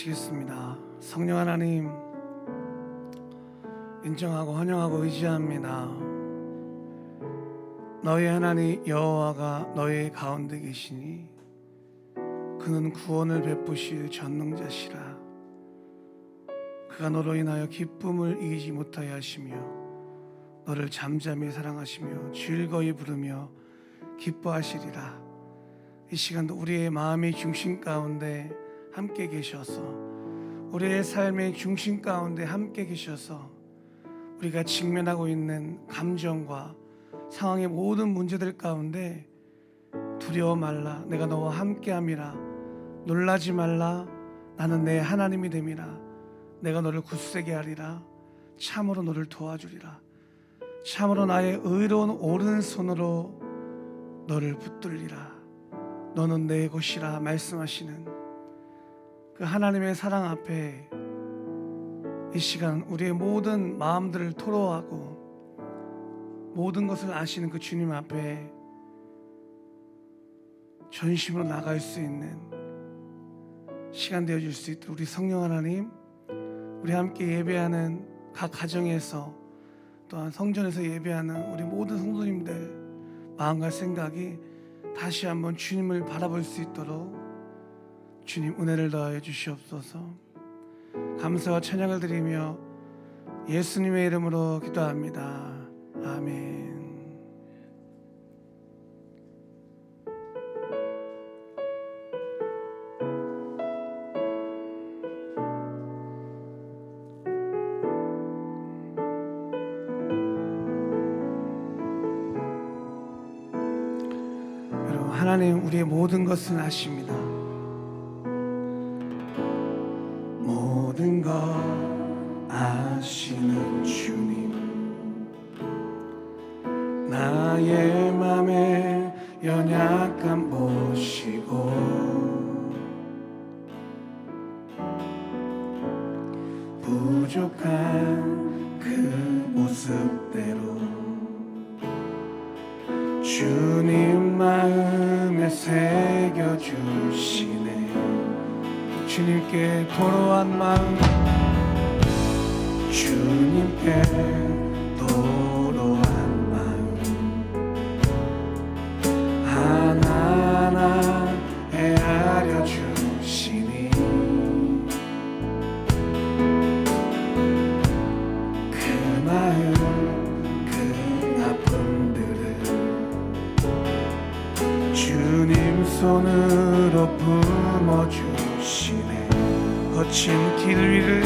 기도하시겠습니다. 성령 하나님, 인정하고 환영하고 의지합니다. 너희 하나님 여호와가 너희 가운데 계시니 그는 구원을 베푸실 전능자시라. 그가 너로 인하여 기쁨을 이기지 못하여 하시며 너를 잠잠히 사랑하시며 즐거이 부르며 기뻐하시리라. 이 시간도 우리의 마음의 중심 가운데 함께 계셔서, 우리의 삶의 중심 가운데 함께 계셔서 우리가 직면하고 있는 감정과 상황의 모든 문제들 가운데 두려워 말라, 내가 너와 함께함이라. 놀라지 말라, 나는 내 하나님이 됨이라. 내가 너를 굳세게 하리라. 참으로 너를 도와주리라. 참으로 나의 의로운 오른손으로 너를 붙들리라. 너는 내 것이라 말씀하시는 그 하나님의 사랑 앞에 이 시간 우리의 모든 마음들을 토로하고 모든 것을 아시는 그 주님 앞에 전심으로 나갈 수 있는 시간 되어줄 수 있도록 우리 성령 하나님, 우리 함께 예배하는 각 가정에서 또한 성전에서 예배하는 우리 모든 성도님들 마음과 생각이 다시 한번 주님을 바라볼 수 있도록 주님 은혜를 더하여 주시옵소서. 감사와 찬양을 드리며 예수님의 이름으로 기도합니다. 아멘. 여러분, 하나님 우리의 모든 것을 아십니다. 모든 것 아시는 주님, 나의 맘에 연약함 보시고 부족한 그 모습대로 주님 마음에 새겨주시네. 주님께 도로한 마음, 주님께 도로한 마음, 하나하나 헤아려 주시니 그 마음, 그 아픔들을 주님 손으로 품어주시니 거친 길 위를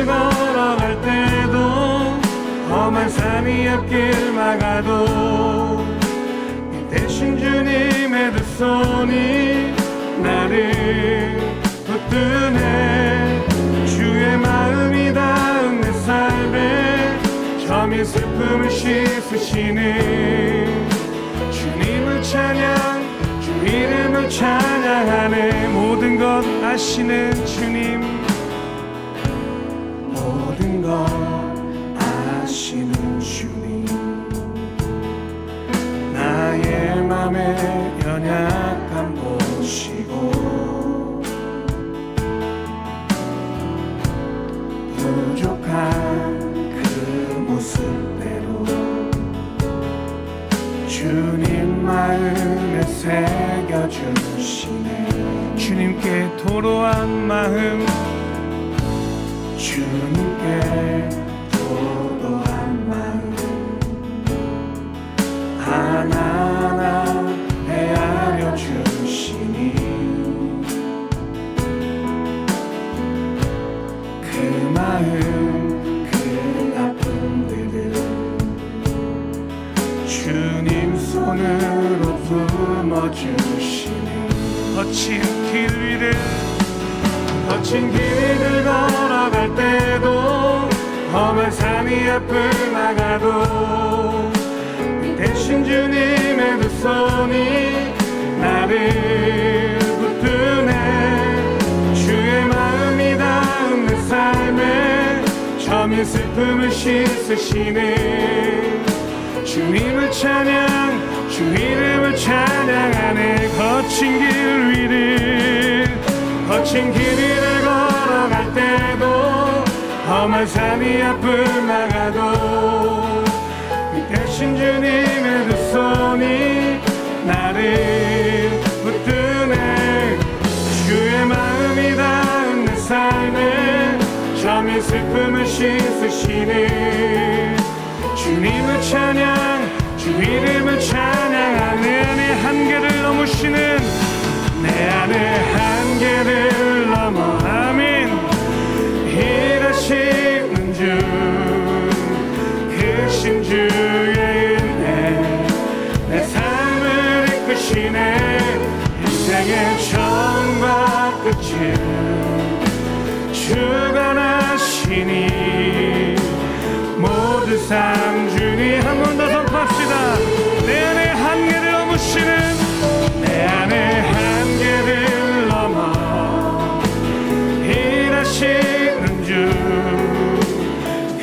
걸어갈 때도 험한 산이 앞길 막아도 대신 주님의 두 손이 나를 붙드네. 주의 마음이 닿은 내 삶에 점이 슬픔을 씻으시는 주님을 찬양, 주 이름을 찬양하네. 모든 것 아시는 주님, 모든 것 아시는 주님, 나의 맘에 연약함 보시고 부족한 그 모습대로 주님 마음에 새겨주시네. 주님께 도로한 마음, 주님께 도로한 마음, 하나하나 헤아려 주시니 그 마음, 그 아픔들을 주님 손으로 품어주시니 거친 길 위를 걸어갈 때도 험한 산이 앞을 막아도 대신 주님의 두 손이 나를 붙드네. 주의 마음이 닿은 내 삶에 점인 슬픔을 씻으시네. 주님을 찬양, 주 이름을 찬양하네. 거친 길 위를 거친 길을 걸어갈 때도 험한 산이 앞을 막아도 대신 주님의 두 손이 나를 붙드네. 주의 마음이 닿은 내 삶에 점이 슬픔을 씻으시네. 주님을 찬양, 주 이름을 찬양하는 내 안의 한계를 넘으시는, 내 안의 한계를 넘어 아멘 일하시는 주, 크신 주의 은혜 내 삶을 이끄시네. 인생의 처음과 끝을 주관하시니 모든 삶 주님. 한 번 더 선포합시다. 내 안의 한계를 넘으시는, 내 안의 한계를 넘어 일하시는 주,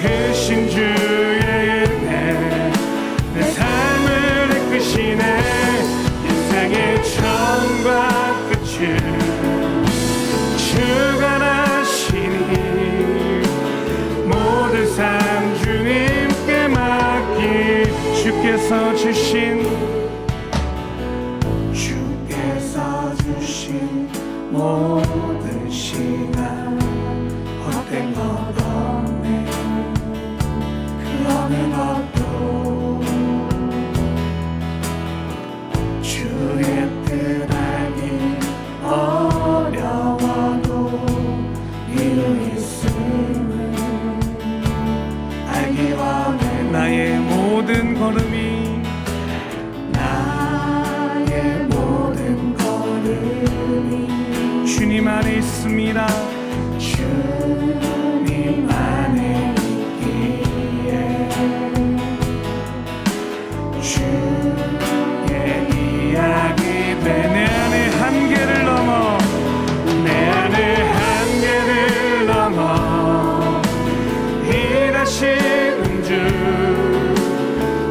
크신 주의 은혜 내 삶을 이끄시네. 인생의 처음과 끝을 주관하시니 모든 삶 주님께 맡기. 주께서 주신 모든 시간 헛된 것 없네. 그 어느 것도 주의 뜻 알기 어려워도 이유 있음을 알기 원해. 나의 모든 걸음이, 나의 모든 걸음이 주님 안에 있습니다. 주님 안에 있기에 주의 이야기 돼. 내 안의 한계를 넘어, 내 안의 한계를 넘어 일하시는 주,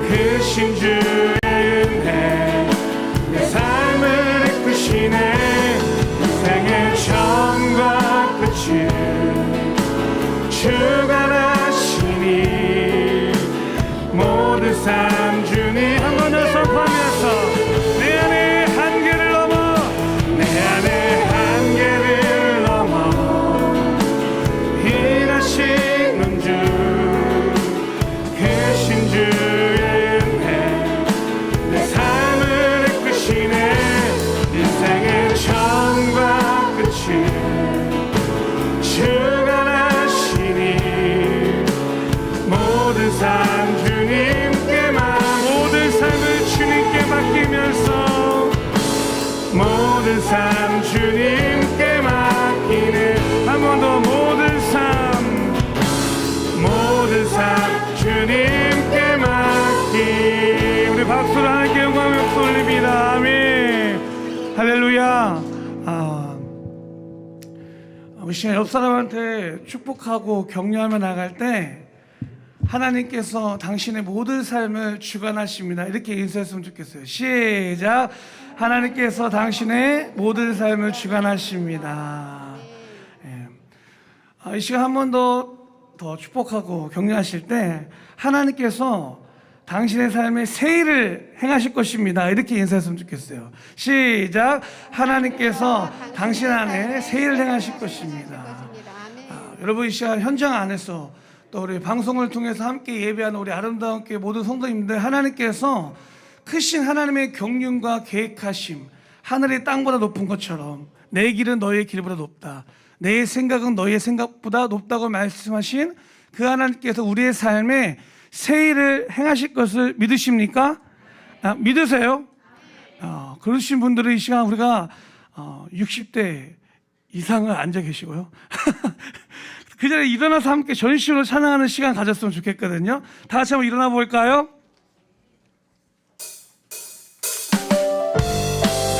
크신 주의 은혜 내 삶을 이끄시네. 인생의 처음과 끝을 주관하시니 모든 삶 주님. 한 번 더 선포하면서 내 안의 한계를 넘어, 내 안의 한계를 넘어 일하시는 주, 크신 주의 은혜 내 삶을 이끄시네. 인생의 처음과 끝을 주관하시니 모든 삶 주님께 모든 삶을 주님께 맡기면서 모든 삶 주님께 맡기는. 한 번 더 모든 삶 주님께 맡기. 우리 박수로 하나님께 영광을 올립니다. 아멘 할렐루야. 우리 시간 옆 사람한테 축복하고 격려하며 나갈 때 하나님께서 당신의 모든 삶을 주관하십니다. 이렇게 인사했으면 좋겠어요. 시작. 하나님께서 당신의 모든 삶을 주관하십니다. 이 시간 한 번 더 축복하고 격려하실 때 하나님께서 당신의 삶에 새 일을 행하실 것입니다. 이렇게 인사했으면 좋겠어요. 시작. 하나님께서 당신 안에 새 일을 행하실 것입니다. 여러분 이 시간 현장 안에서 또 우리 방송을 통해서 함께 예배하는 우리 아름다운 교회 모든 성도님들, 하나님께서 크신 하나님의 경륜과 계획하심, 하늘이 땅보다 높은 것처럼 내 길은 너의 길보다 높다, 내 생각은 너의 생각보다 높다고 말씀하신 그 하나님께서 우리의 삶에 새 일을 행하실 것을 믿으십니까? 믿으세요? 그러신 분들은 이 시간 우리가 60대 이상을 앉아 계시고요. 그 자리에 일어나서 함께 전심으로 찬양하는 시간 가졌으면 좋겠거든요. 다 같이 한번 일어나 볼까요?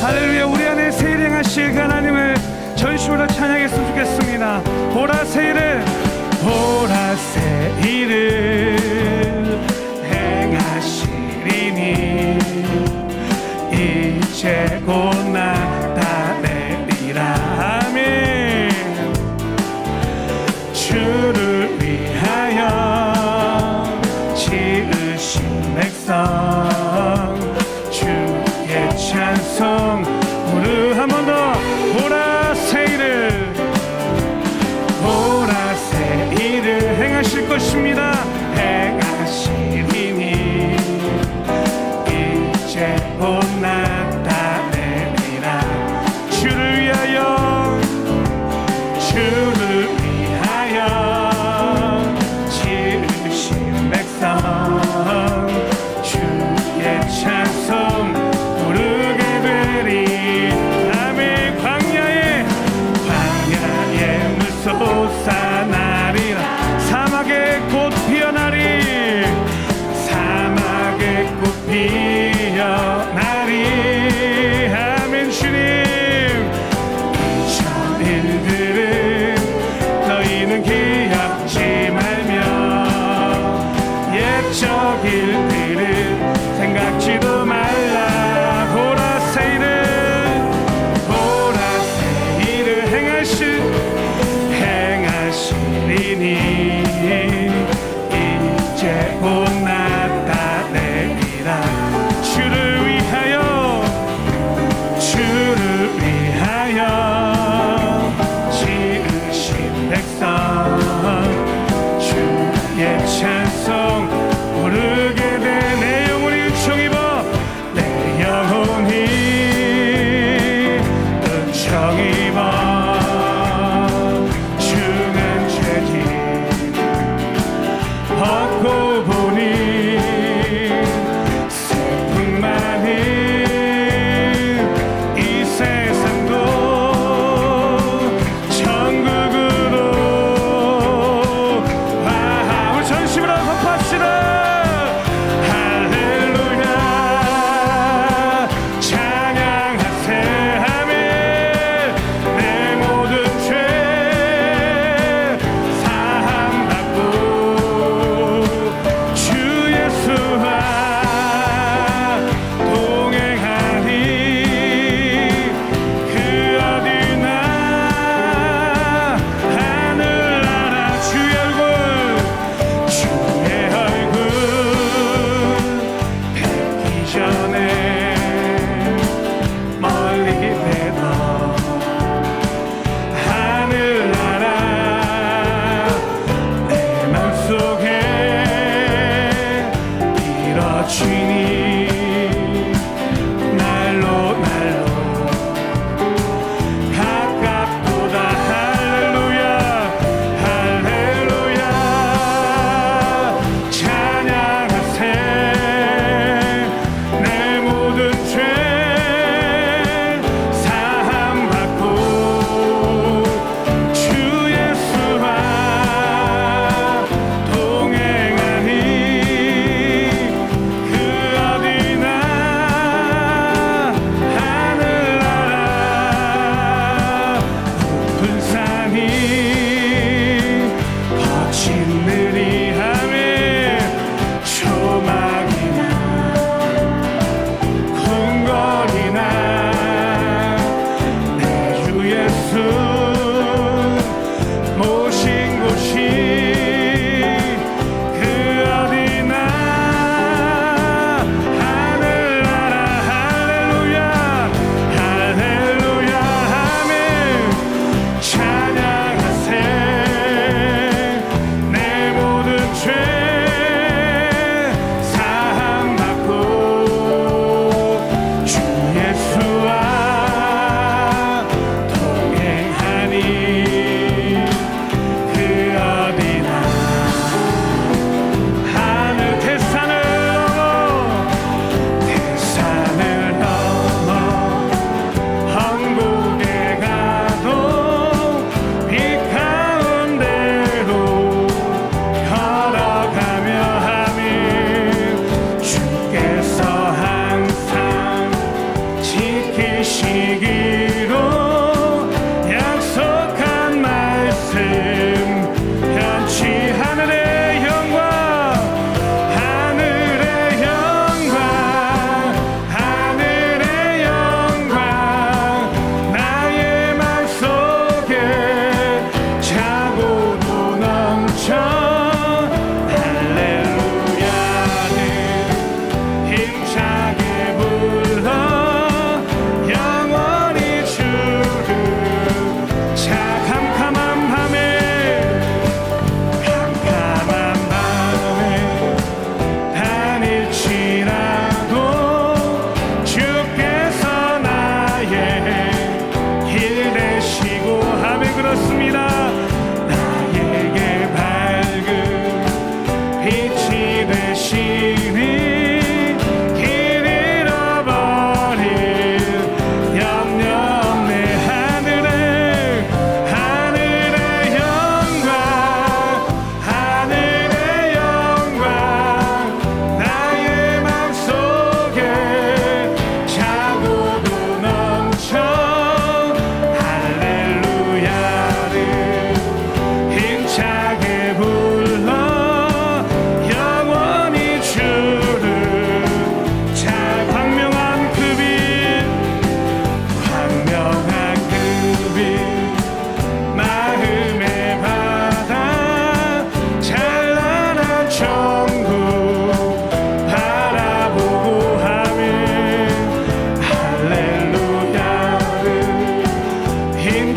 할렐루야. 우리 안에 새 일 행하실 그 하나님을 전심으로 찬양했으면 좋겠습니다. 보라 새 일을, 보라 새 일을 행하시리니 이제 곧 나타내리라. 아멘.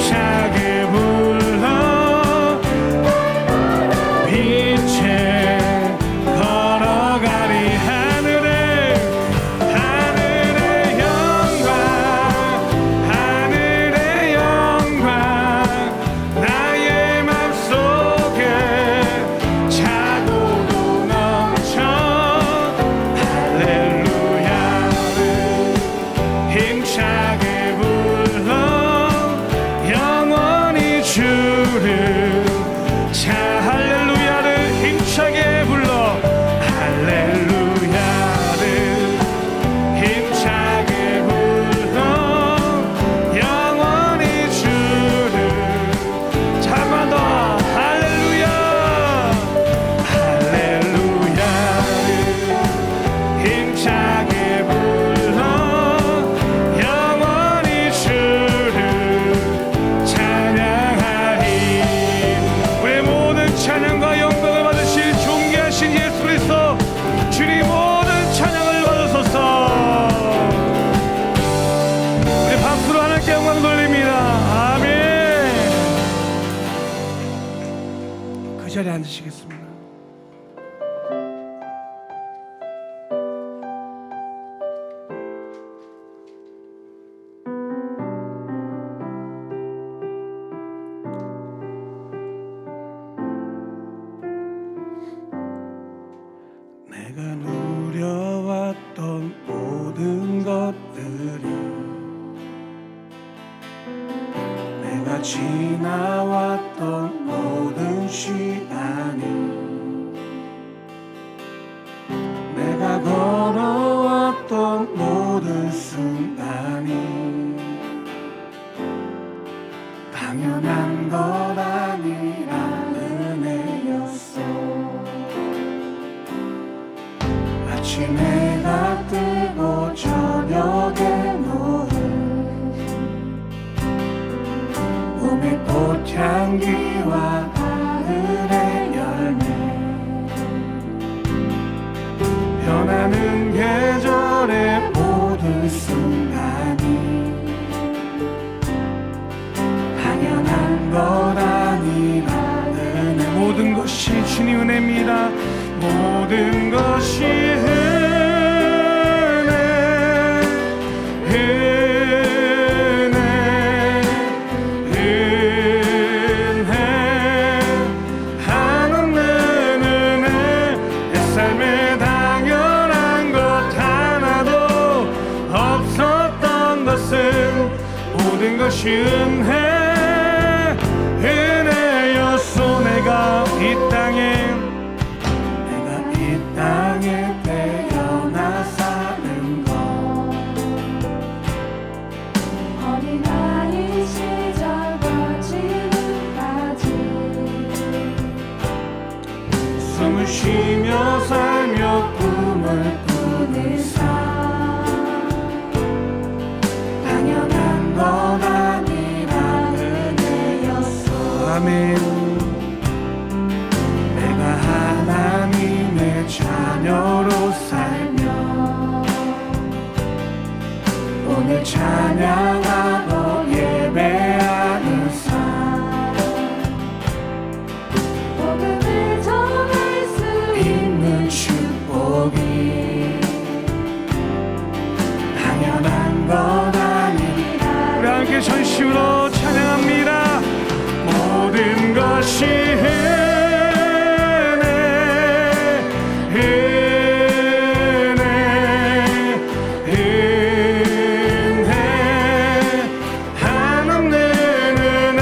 힘차게 불러 빛에 걸어가리. 하늘의 영광 나의 맘속에 차고도 넘쳐. 할렐루야를 힘차게 불러 영원히 주를 자. 할렐루야를 힘차게 불러. 할렐루야를 힘차게 불러 영원히 주를. 잠깐만 더. 할렐루야. 할렐루야를 힘차게 불러 영원히 주를 찬양하리. 우리의 모든 찬양과 영광을 받으실 존귀하신 예수 그리스도 주님 모든 찬양을 받으소서. 우리 박수로 하나님께 영광 돌립니다. 아멘. 그 자리에 앉으시겠습니다. 내가 누려왔던 모든 것들이, 내가 지나왔던 모든 시간이, 내가 걸어왔던 모든 순간이 당연한 것 아니라 은혜였어. 아침에 해가 뜨고 저녁에 노을, 봄의 꽃향기와 가을의 열매, 변하는 계절의 모든 순간이 당연한 것 아니라 은혜. 모든 것이 주님 은혜입니다. 모든 것이 한없는 은혜. 내 삶에 당연한 것 하나도 없었던 것은 모든 것이 은혜였소. 내가 이 땅에 태어나 사는 것, 어린아이 시절과 지금까지 숨을 쉬며 살며 꿈을 꾸는 삶, 당연한 것 아니라 은혜였어. 아멘. 하나님의 자녀로 살며 오늘 찬양하고 예배하는 삶, 복음을 전할 수 있는 축복이 당연한 것 아니라. 우리 함께 전심으로 찬양합니다. 모든 것이 한없는 은혜.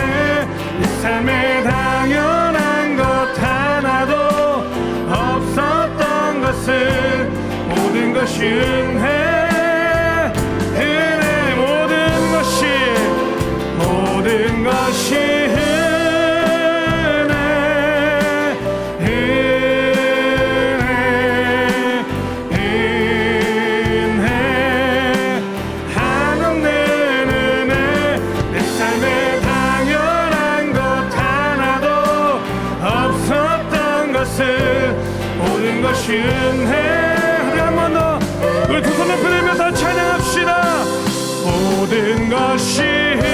내 삶에 당연한 것 하나도 없었던 것은 모든 것이 은혜. 모든 것이 은혜. 우리 한 번 더 우리 두 손을 들면서 찬양합시다. 모든 것이 은혜.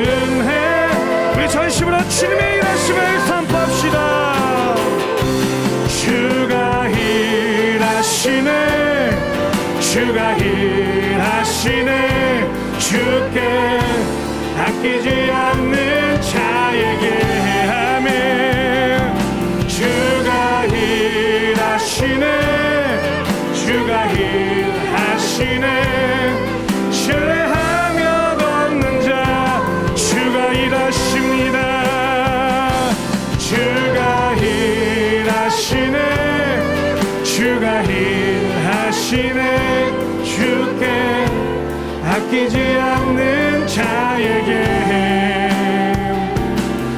은혜 우리 전심으로 주님의 일하심을 선포합시다. 주가 일하시네 주가 일하시네 주께 아끼지 않는 자에게 아멘. 주가 일하시네 주가 일하시네 신뢰하며 걷는 자 주가 일하십니다. 주가 일하시네 주가 일하시네 주께 아끼지 않는 자에게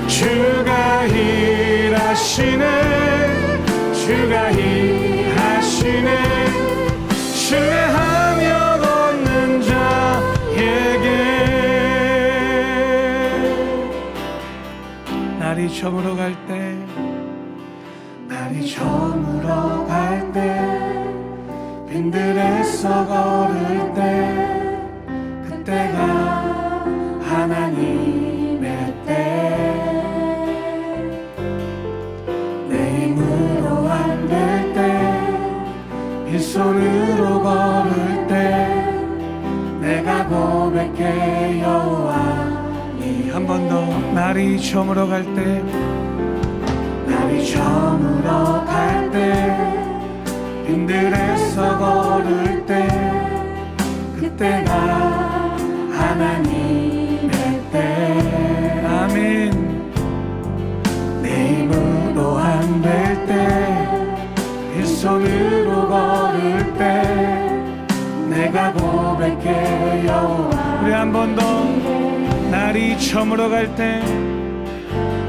주가 일하시네 주가 일하시네 신뢰하며 걷는 자에게 날이 저물어 갈 때 날이 저물어 갈 때 빈들에서 걸을 때 그때가 하나님의 때 내 힘으로 안 될 때 빈손으로 걸을 때 내가 고백해 여호와니 한 번 더 날이 저물어 갈 때 날이 저물어 갈 때 빈들에서 걸을 때 그때가 하나님의 때 아멘. 내 힘으로 안 될 때 빈손으로 걸을 때 내가 고백해 여호와 우리 한 번 더 날이 저물어 갈 때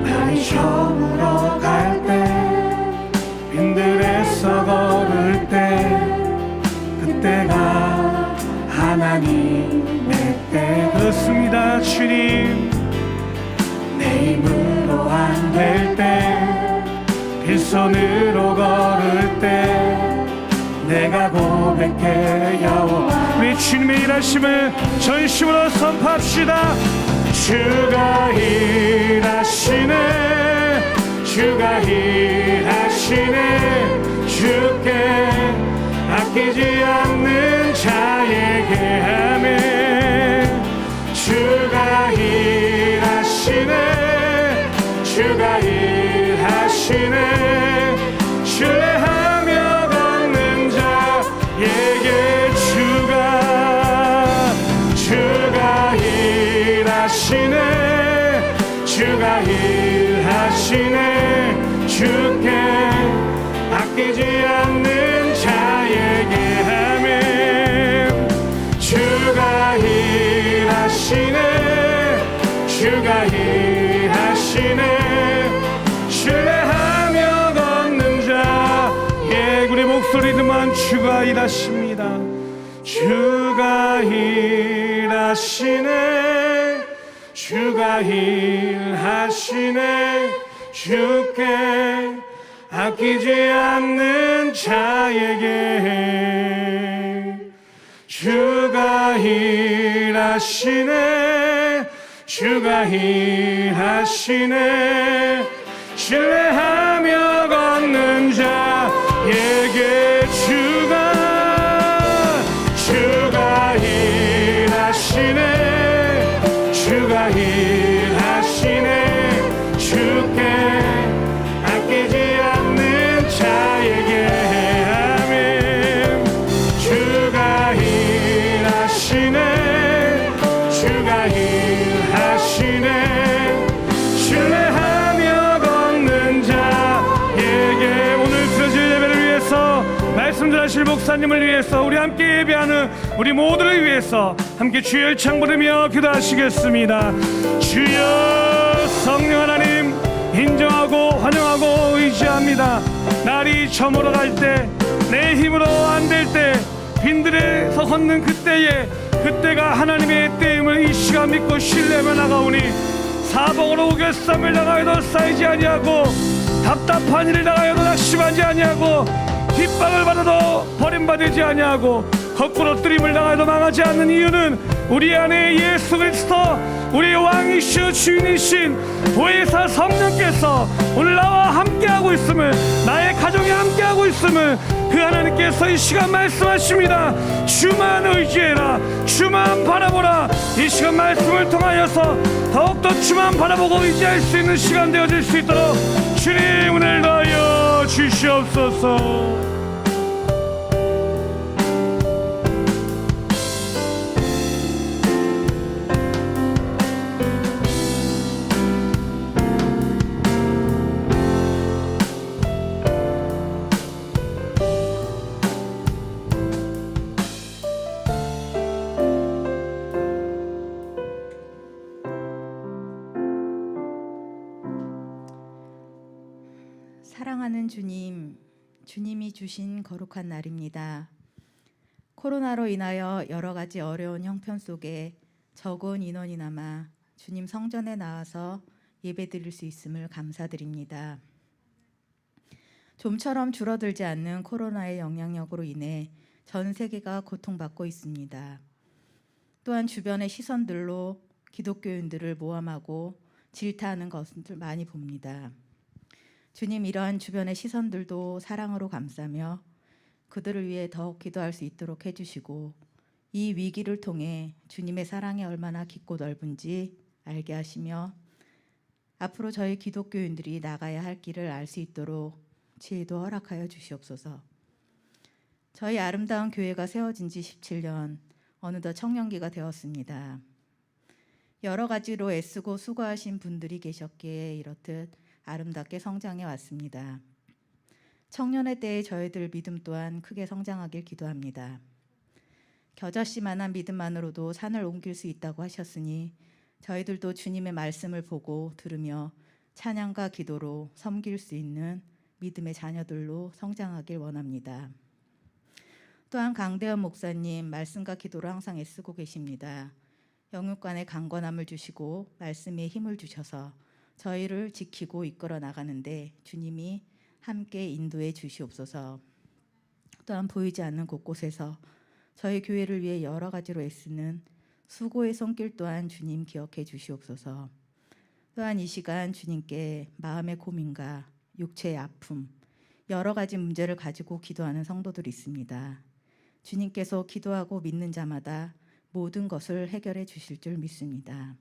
날이 저물어 갈 때 빈들에서 걸을 때 그때가 하나님의 때 그렇습니다. 주님 내 힘으로 안 될 때 빈손으로 걸을 때 내가 고백해 여호와 우리 주님의 일하심을 전심으로 선포합시다. 주가 일하시네 주가 일하시네 주께 아끼지 않는 자에게 아멘. 주가 일하시네 주가 일하시네 신뢰하며 걷는 자에게 주가 일하시네 주가 일하시네 주께 아끼지 않는 자에게 아멘. 주가 일하시네 주가 일하시네 신뢰하며 걷는 자에게 우리 목소리 들만 주가 일하십니다. 주가 일하시네 주가 일하시네 주께 아끼지 않는 자에게 주가 일하시네 주가 일하시네 신뢰하며 걷는 자에게 주가 일하시네 주가 일하시네 주께 아끼지 않는 자에게 아멘. 주가 일하시네 주가 일하시네 신뢰하며 걷는 자에게 오늘 드려질 예배를 위해서 말씀 전하실 목사님을 위해서 우리 함께 예배하는 우리 모두를 위해서 함께 주여 열창 부르며 기도하시겠습니다. 주여 성령 하나님 인정하고 환영하고 의지합니다. 날이 저물어 갈 때 내 힘으로 안 될 때 빈들에서 걷는 그때가 하나님의 때임을 이 시간 믿고 신뢰하며 나가오니 사복으로 우겨쌈을 나가여도 쌓이지 아니하고 답답한 일을 나가여도 낙심하지 아니하고 핍박을 받아도 버림받지 아니하고 거꾸로 뜨림을 당해도 망하지 않는 이유는 우리 안에 예수 그리스도 우리 왕이시여 주인이신 보혜사 성령께서 오늘 나와 함께하고 있음을, 나의 가정에 함께하고 있음을 그 하나님께서 이 시간 말씀하십니다. 주만 의지해라, 주만 바라보라. 이 시간 말씀을 통하여서 더욱더 주만 바라보고 의지할 수 있는 시간 되어질 수 있도록 주님 은혜를 다하여 주시옵소서. 사랑하는 주님, 주님이 주신 거룩한 날입니다. 코로나로 인하여 여러 가지 어려운 형편 속에 적은 인원이나마 주님 성전에 나와서 예배드릴 수 있음을 감사드립니다. 좀처럼 줄어들지 않는 코로나의 영향력으로 인해 전 세계가 고통받고 있습니다. 또한 주변의 시선들로 기독교인들을 모함하고 질타하는 것을 많이 봅니다. 주님, 이러한 주변의 시선들도 사랑으로 감싸며 그들을 위해 더욱 기도할 수 있도록 해주시고 이 위기를 통해 주님의 사랑이 얼마나 깊고 넓은지 알게 하시며 앞으로 저희 기독교인들이 나가야 할 길을 알 수 있도록 지혜도 허락하여 주시옵소서. 저희 아름다운 교회가 세워진 지 17년, 어느덧 청년기가 되었습니다. 여러 가지로 애쓰고 수고하신 분들이 계셨기에 이렇듯 아름답게 성장해 왔습니다. 청년의 때에 저희들 믿음 또한 크게 성장하길 기도합니다. 겨자씨만한 믿음만으로도 산을 옮길 수 있다고 하셨으니 저희들도 주님의 말씀을 보고 들으며 찬양과 기도로 섬길 수 있는 믿음의 자녀들로 성장하길 원합니다. 또한 강대현 목사님, 말씀과 기도로 항상 애쓰고 계십니다. 영육간의 강건함을 주시고 말씀에 힘을 주셔서 저희를 지키고 이끌어 나가는데 주님이 함께 인도해 주시옵소서. 또한 보이지 않는 곳곳에서 저희 교회를 위해 여러 가지로 애쓰는 수고의 손길 또한 주님 기억해 주시옵소서. 또한 이 시간 주님께 마음의 고민과 육체의 아픔, 여러 가지 문제를 가지고 기도하는 성도들이 있습니다. 주님께서 기도하고 믿는 자마다 모든 것을 해결해 주실 줄 믿습니다.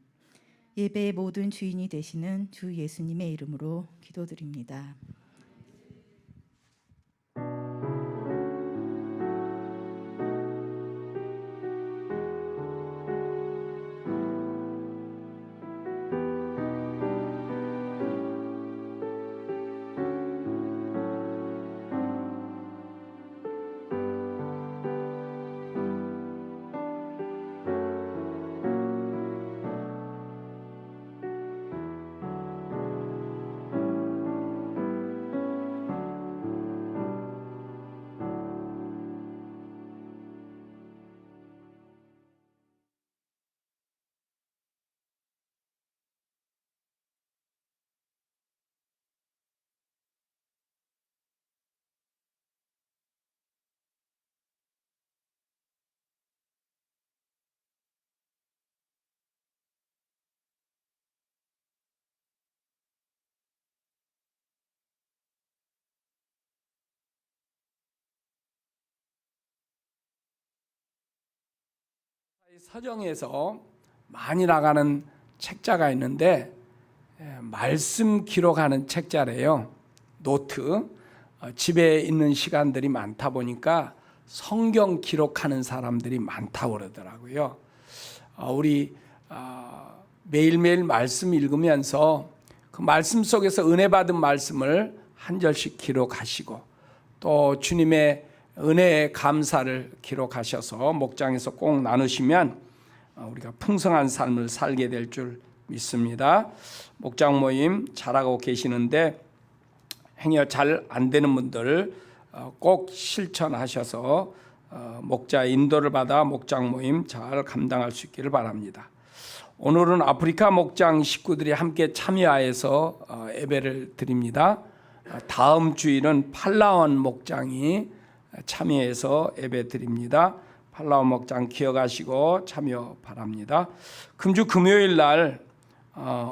예배의 모든 주인이 되시는 주 예수님의 이름으로 기도드립니다. 서정에서 많이 나가는 책자가 있는데 말씀 기록하는 책자래요. 노트. 집에 있는 시간들이 많다 보니까 성경 기록하는 사람들이 많다고 그러더라고요. 우리 매일매일 말씀 읽으면서 그 말씀 속에서 은혜 받은 말씀을 한 절씩 기록하시고 또 주님의 은혜의 감사를 기록하셔서 목장에서 꼭 나누시면 우리가 풍성한 삶을 살게 될 줄 믿습니다. 목장 모임 잘하고 계시는데 행여 잘 안 되는 분들 꼭 실천하셔서 목자 인도를 받아 목장 모임 잘 감당할 수 있기를 바랍니다. 오늘은 아프리카 목장 식구들이 함께 참여하여서 예배를 드립니다. 다음 주일은 팔라완 목장이 참여해서 예배 드립니다. 팔라우 목장 기억하시고 참여 바랍니다. 금주 금요일 날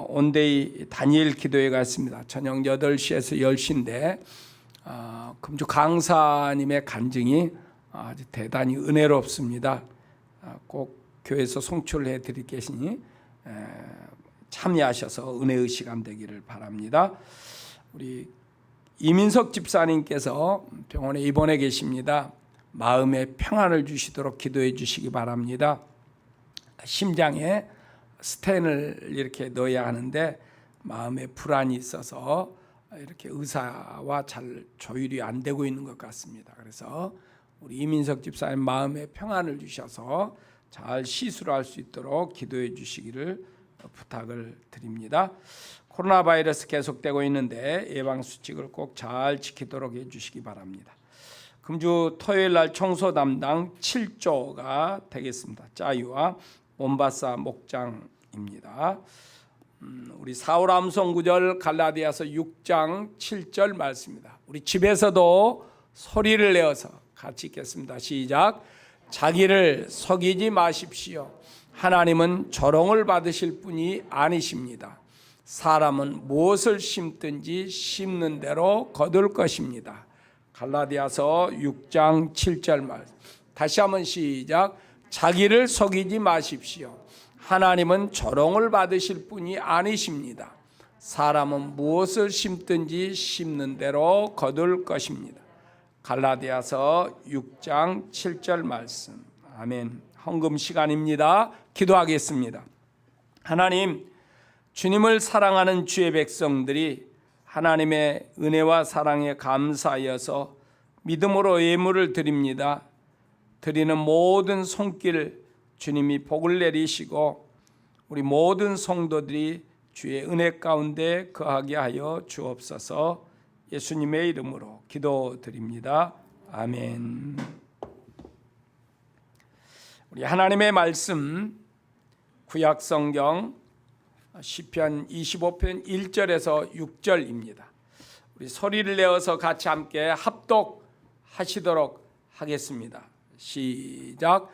온데이 다니엘 기도회가 있습니다. 저녁 8시에서 10시인데 금주 강사님의 간증이 아주 대단히 은혜롭습니다. 꼭 교회에서 송출해 드릴 계시니 참여하셔서 은혜의 시간 되기를 바랍니다. 우리 이민석 집사님께서 병원에 입원해 계십니다. 마음의 평안을 주시도록 기도해 주시기 바랍니다. 심장에 스텐을 이렇게 넣어야 하는데 마음에 불안이 있어서 이렇게 의사와 잘 조율이 안 되고 있는 것 같습니다. 그래서 우리 이민석 집사님 마음에 평안을 주셔서 잘 시술할 수 있도록 기도해 주시기를 부탁을 드립니다. 코로나 바이러스 계속되고 있는데 예방 수칙을 꼭 잘 지키도록 해주시기 바랍니다. 금주 토요일 날 청소 담당 7조가 되겠습니다. 짜유와 몬바사 목장입니다. 우리 사울 암송 구절 갈라디아서 6장 7절 말씀입니다. 우리 집에서도 소리를 내어서 같이 읽겠습니다. 시작. 자기를 속이지 마십시오. 하나님은 조롱을 받으실 분이 아니십니다. 사람은 무엇을 심든지 심는 대로 거둘 것입니다. 갈라디아서 6장 7절 말씀. 다시 한번 시작. 자기를 속이지 마십시오. 하나님은 조롱을 받으실 분이 아니십니다. 사람은 무엇을 심든지 심는 대로 거둘 것입니다. 갈라디아서 6장 7절 말씀. 아멘. 헌금 시간입니다. 기도하겠습니다. 하나님, 주님을 사랑하는 주의 백성들이 하나님의 은혜와 사랑에 감사하여서 믿음으로 예물을 드립니다. 드리는 모든 손길 주님이 복을 내리시고 우리 모든 성도들이 주의 은혜 가운데 거하게 하여 주옵소서. 예수님의 이름으로 기도드립니다. 아멘. 우리 하나님의 말씀 구약성경 시편 25편 1절에서 6절입니다. 우리 소리를 내어서 같이 함께 합독하시도록 하겠습니다. 시작.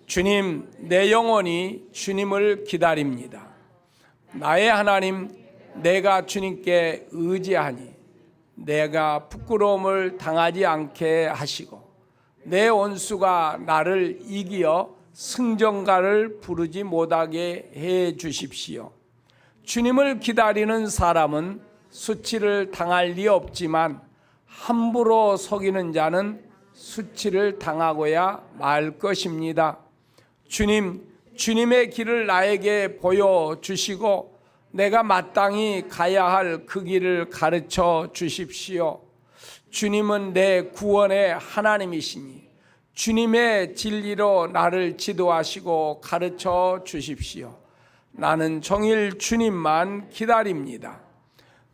주님, 내 영혼이 주님을 기다립니다. 나의 하나님, 내가 주님께 의지하니 내가 부끄러움을 당하지 않게 하시고 내 원수가 나를 이기어 승전가를 부르지 못하게 해 주십시오. 주님을 기다리는 사람은 수치를 당할 리 없지만 함부로 속이는 자는 수치를 당하고야 말 것입니다. 주님, 주님의 길을 나에게 보여주시고 내가 마땅히 가야 할 그 길을 가르쳐 주십시오. 주님은 내 구원의 하나님이시니 주님의 진리로 나를 지도하시고 가르쳐 주십시오. 나는 종일 주님만 기다립니다.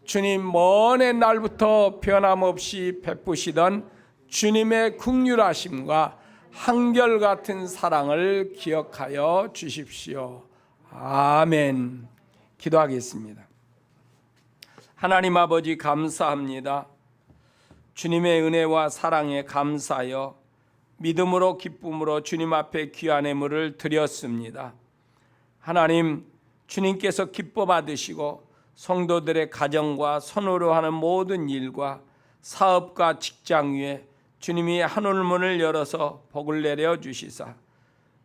주님, 먼 옛날부터 변함없이 베푸시던 주님의 긍휼하심과 한결같은 사랑을 기억하여 주십시오. 아멘. 기도하겠습니다. 하나님 아버지, 감사합니다. 주님의 은혜와 사랑에 감사하여 믿음으로 기쁨으로 주님 앞에 귀한 예물을 드렸습니다. 하나님, 주님께서 기뻐 받으시고 성도들의 가정과 손으로 하는 모든 일과 사업과 직장 위에 주님이 하늘문을 열어서 복을 내려 주시사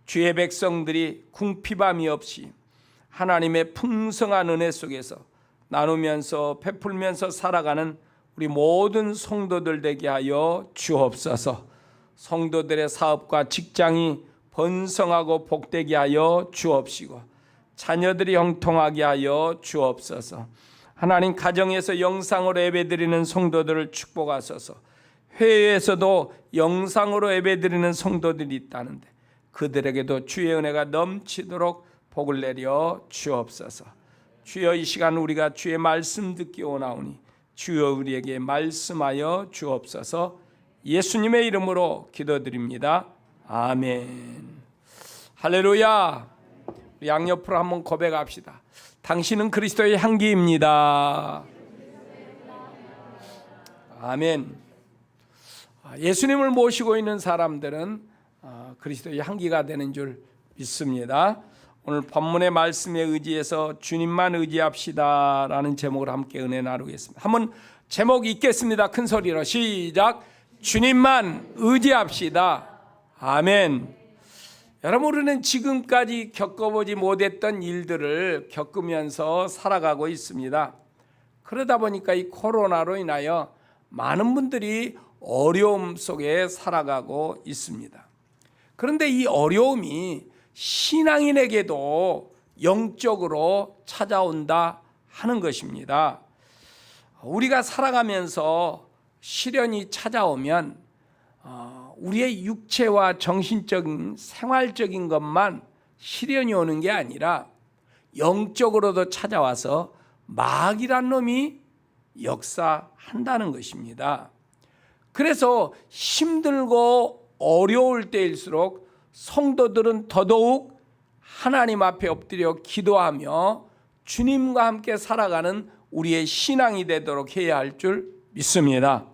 주의 백성들이 궁핍함이 없이 하나님의 풍성한 은혜 속에서 나누면서 베풀면서 살아가는 우리 모든 성도들 되게 하여 주옵소서. 성도들의 사업과 직장이 번성하고 복되게 하여 주옵시고 자녀들이 형통하게 하여 주옵소서. 하나님, 가정에서 영상으로 예배드리는 성도들을 축복하소서. 회의에서도 영상으로 예배드리는 성도들이 있다는데 그들에게도 주의 은혜가 넘치도록 복을 내려 주옵소서. 주여, 이 시간 우리가 주의 말씀 듣기 원하오니 주여 우리에게 말씀하여 주옵소서. 예수님의 이름으로 기도드립니다. 아멘. 할렐루야. 우리 양옆으로 한번 고백합시다. 당신은 그리스도의 향기입니다. 아멘. 예수님을 모시고 있는 사람들은 그리스도의 향기가 되는 줄 믿습니다. 오늘 본문의 말씀에 의지해서 주님만 의지합시다라는 제목으로 함께 은혜 나누겠습니다. 한번 제목 읽겠습니다. 큰 소리로 시작. 주님만 의지합시다. 아멘. 여러분, 우리는 지금까지 겪어보지 못했던 일들을 겪으면서 살아가고 있습니다. 그러다 보니까 이 코로나로 인하여 많은 분들이 어려움 속에 살아가고 있습니다. 그런데 이 어려움이 신앙인에게도 영적으로 찾아온다 하는 것입니다. 우리가 살아가면서 시련이 찾아오면 우리의 육체와 정신적인 생활적인 것만 시련이 오는 게 아니라 영적으로도 찾아와서 마귀란 놈이 역사한다는 것입니다. 그래서 힘들고 어려울 때일수록 성도들은 더더욱 하나님 앞에 엎드려 기도하며 주님과 함께 살아가는 우리의 신앙이 되도록 해야 할 줄 믿습니다.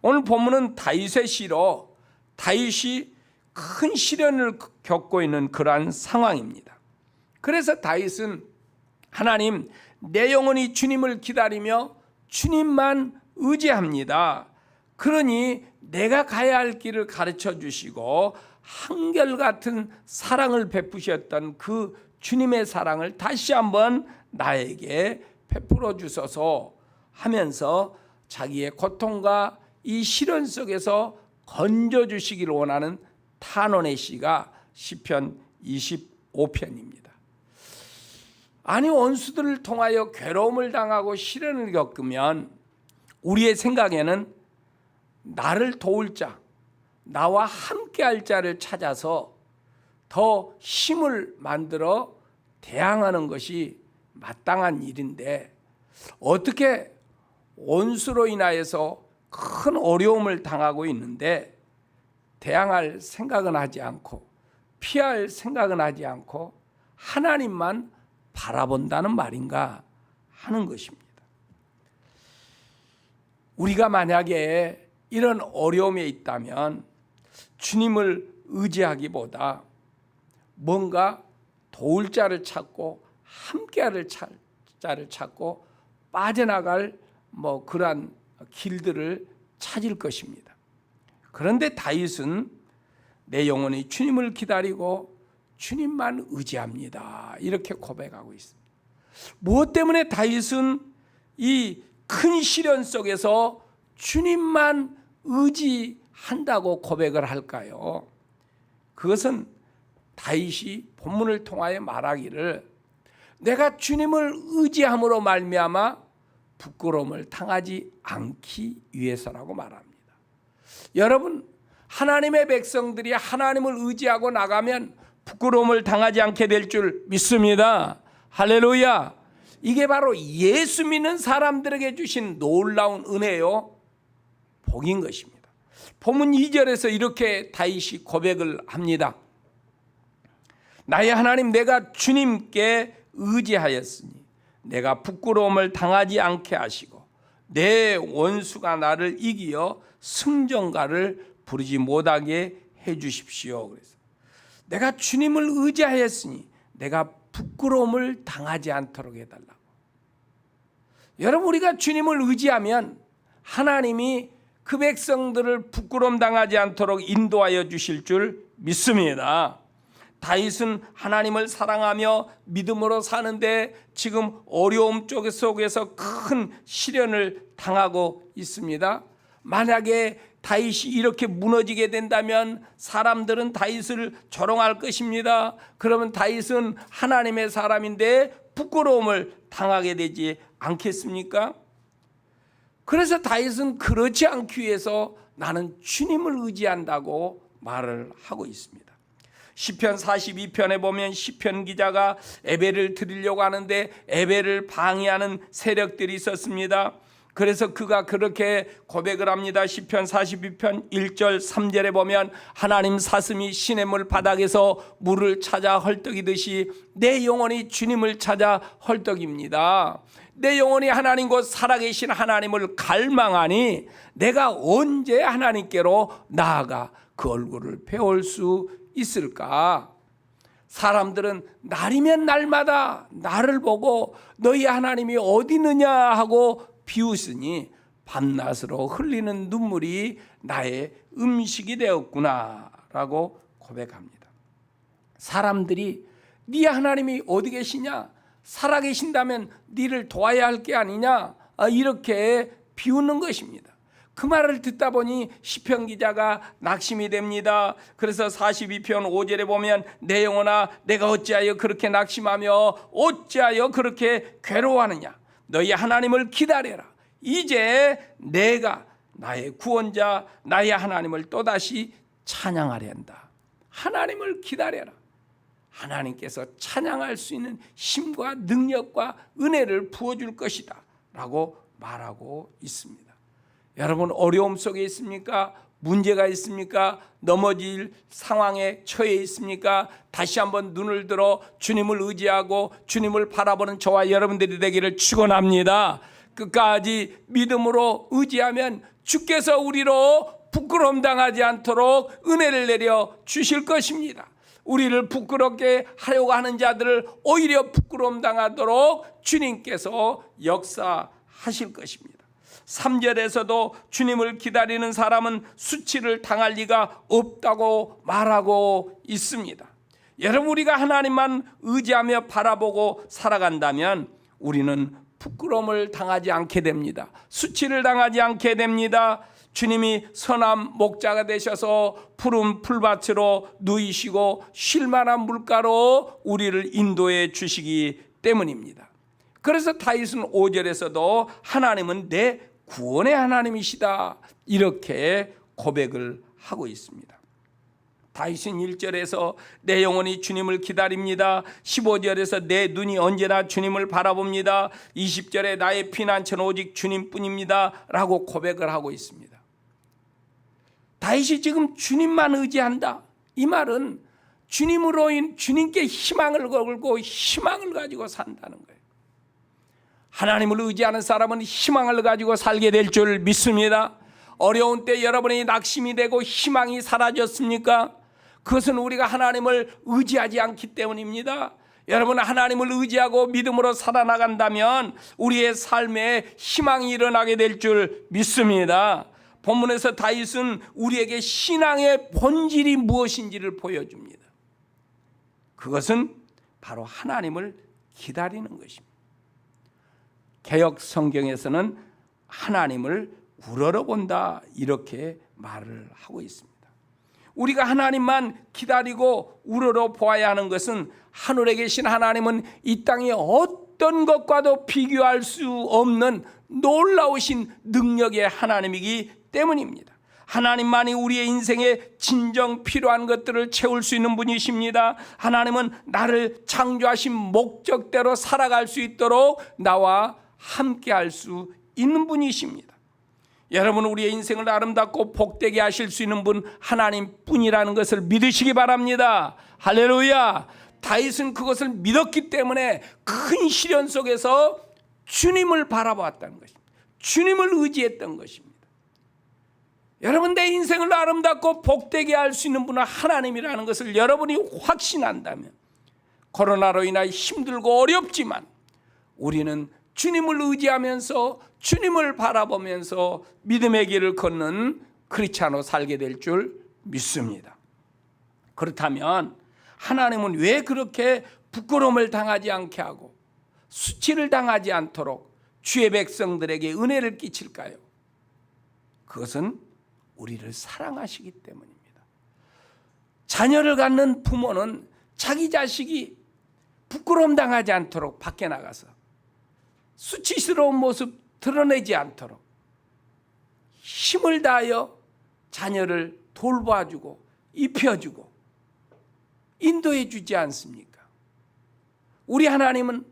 오늘 본문은 다윗의 시로 다윗이 큰 시련을 겪고 있는 그러한 상황입니다. 그래서 다윗은 하나님, 내 영혼이 주님을 기다리며 주님만 의지합니다. 그러니 내가 가야 할 길을 가르쳐 주시고 한결같은 사랑을 베푸셨던 그 주님의 사랑을 다시 한번 나에게 베풀어 주소서 하면서 자기의 고통과 이 시련 속에서 건져 주시기를 원하는 탄원의 시가 시편 25편입니다. 아니, 원수들을 통하여 괴로움을 당하고 시련을 겪으면 우리의 생각에는 나를 도울 자, 나와 함께 할 자를 찾아서 더 힘을 만들어 대항하는 것이 마땅한 일인데, 어떻게 원수로 인하여서 큰 어려움을 당하고 있는데 대항할 생각은 하지 않고 피할 생각은 하지 않고 하나님만 바라본다는 말인가 하는 것입니다. 우리가 만약에 이런 어려움에 있다면 주님을 의지하기보다 뭔가 도울 자를 찾고 함께할 자를 찾고 빠져나갈 그러한 길들을 찾을 것입니다. 그런데 다윗은 내 영혼이 주님을 기다리고 주님만 의지합니다, 이렇게 고백하고 있습니다. 무엇 때문에 다윗은 이 큰 시련 속에서 주님만 의지한다고 고백을 할까요? 그것은 다윗이 본문을 통하여 말하기를 내가 주님을 의지함으로 말미암아 부끄러움을 당하지 않기 위해서라고 말합니다. 여러분, 하나님의 백성들이 하나님을 의지하고 나가면 부끄러움을 당하지 않게 될 줄 믿습니다. 할렐루야. 이게 바로 예수 믿는 사람들에게 주신 놀라운 은혜요, 복인 것입니다. 본문 2절에서 이렇게 다윗이 고백을 합니다. 나의 하나님, 내가 주님께 의지하였으니 내가 부끄러움을 당하지 않게 하시고 내 원수가 나를 이기어 승전가를 부르지 못하게 해 주십시오. 그래서 내가 주님을 의지하였으니 내가 부끄러움을 당하지 않도록 해달라고. 여러분, 우리가 주님을 의지하면 하나님이 그 백성들을 부끄러움 당하지 않도록 인도하여 주실 줄 믿습니다. 다윗은 하나님을 사랑하며 믿음으로 사는데 지금 어려움 속에서 큰 시련을 당하고 있습니다. 만약에 다윗이 이렇게 무너지게 된다면 사람들은 다윗을 조롱할 것입니다. 그러면 다윗은 하나님의 사람인데 부끄러움을 당하게 되지 않겠습니까? 그래서 다윗은 그렇지 않기 위해서 나는 주님을 의지한다고 말을 하고 있습니다. 시편 42편에 보면 시편 기자가 예배를 드리려고 하는데 예배를 방해하는 세력들이 있었습니다. 그래서 그가 그렇게 고백을 합니다. 시편 42편 1절 3절에 보면 하나님 사슴이 시냇물 바닥에서 물을 찾아 헐떡이듯이 내 영혼이 주님을 찾아 헐떡입니다. 내 영혼이 하나님 곧 살아계신 하나님을 갈망하니 내가 언제 하나님께로 나아가 그 얼굴을 배울 수 있을까? 사람들은 날이면 날마다 나를 보고 너희 하나님이 어디 있느냐 하고 비웃으니 밤낮으로 흘리는 눈물이 나의 음식이 되었구나 라고 고백합니다. 사람들이 네 하나님이 어디 계시냐? 살아계신다면 네를 도와야 할 게 아니냐? 이렇게 비웃는 것입니다. 그 말을 듣다 보니 시편 기자가 낙심이 됩니다. 그래서 42편 5절에 보면 내 영혼아 내가 어찌하여 그렇게 낙심하며 어찌하여 그렇게 괴로워하느냐? 너희 하나님을 기다려라. 이제 내가 나의 구원자 나의 하나님을 또다시 찬양하려 한다. 하나님을 기다려라. 하나님께서 찬양할 수 있는 힘과 능력과 은혜를 부어줄 것이다 라고 말하고 있습니다. 여러분 어려움 속에 있습니까? 문제가 있습니까? 넘어질 상황에 처해 있습니까? 다시 한번 눈을 들어 주님을 의지하고 주님을 바라보는 저와 여러분들이 되기를 축원합니다. 끝까지 믿음으로 의지하면 주께서 우리로 부끄러움 당하지 않도록 은혜를 내려 주실 것입니다. 우리를 부끄럽게 하려고 하는 자들을 오히려 부끄러움 당하도록 주님께서 역사하실 것입니다. 3절에서도 주님을 기다리는 사람은 수치를 당할 리가 없다고 말하고 있습니다. 여러분 우리가 하나님만 의지하며 바라보고 살아간다면 우리는 부끄러움을 당하지 않게 됩니다. 수치를 당하지 않게 됩니다. 주님이 선한 목자가 되셔서 푸른 풀밭으로 누이시고 쉴만한 물가로 우리를 인도해 주시기 때문입니다. 그래서 다윗은 5절에서도 하나님은 내 구원의 하나님이시다 이렇게 고백을 하고 있습니다. 다윗은 1절에서 내 영혼이 주님을 기다립니다. 15절에서 내 눈이 언제나 주님을 바라봅니다. 20절에 나의 피난처는 오직 주님뿐입니다 라고 고백을 하고 있습니다. 다윗이 지금 주님만 의지한다. 이 말은 주님으로 주님께 희망을 걸고 희망을 가지고 산다는 거예요. 하나님을 의지하는 사람은 희망을 가지고 살게 될 줄 믿습니다. 어려운 때 여러분이 낙심이 되고 희망이 사라졌습니까? 그것은 우리가 하나님을 의지하지 않기 때문입니다. 여러분 하나님을 의지하고 믿음으로 살아나간다면 우리의 삶에 희망이 일어나게 될 줄 믿습니다. 본문에서 다윗은 우리에게 신앙의 본질이 무엇인지를 보여줍니다. 그것은 바로 하나님을 기다리는 것입니다. 개역 성경에서는 하나님을 우러러본다 이렇게 말을 하고 있습니다. 우리가 하나님만 기다리고 우러러 보아야 하는 것은 하늘에 계신 하나님은 이 땅의 어떤 것과도 비교할 수 없는 놀라우신 능력의 하나님이기 때문입니다. 하나님만이 우리의 인생에 진정 필요한 것들을 채울 수 있는 분이십니다. 하나님은 나를 창조하신 목적대로 살아갈 수 있도록 나와 함께 할 수 있는 분이십니다. 여러분 우리의 인생을 아름답고 복되게 하실 수 있는 분 하나님뿐이라는 것을 믿으시기 바랍니다. 할렐루야. 다윗은 그것을 믿었기 때문에 큰 시련 속에서 주님을 바라보았다는 것입니다. 주님을 의지했던 것입니다. 여러분 내 인생을 아름답고 복되게 할 수 있는 분은 하나님이라는 것을 여러분이 확신한다면 코로나로 인하여 힘들고 어렵지만 우리는 주님을 의지하면서 주님을 바라보면서 믿음의 길을 걷는 크리스찬으로 살게 될 줄 믿습니다. 그렇다면 하나님은 왜 그렇게 부끄러움을 당하지 않게 하고 수치를 당하지 않도록 주의 백성들에게 은혜를 끼칠까요? 그것은 우리를 사랑하시기 때문입니다. 자녀를 갖는 부모는 자기 자식이 부끄러움 당하지 않도록 밖에 나가서 수치스러운 모습 드러내지 않도록 힘을 다하여 자녀를 돌봐주고 입혀주고 인도해 주지 않습니까? 우리 하나님은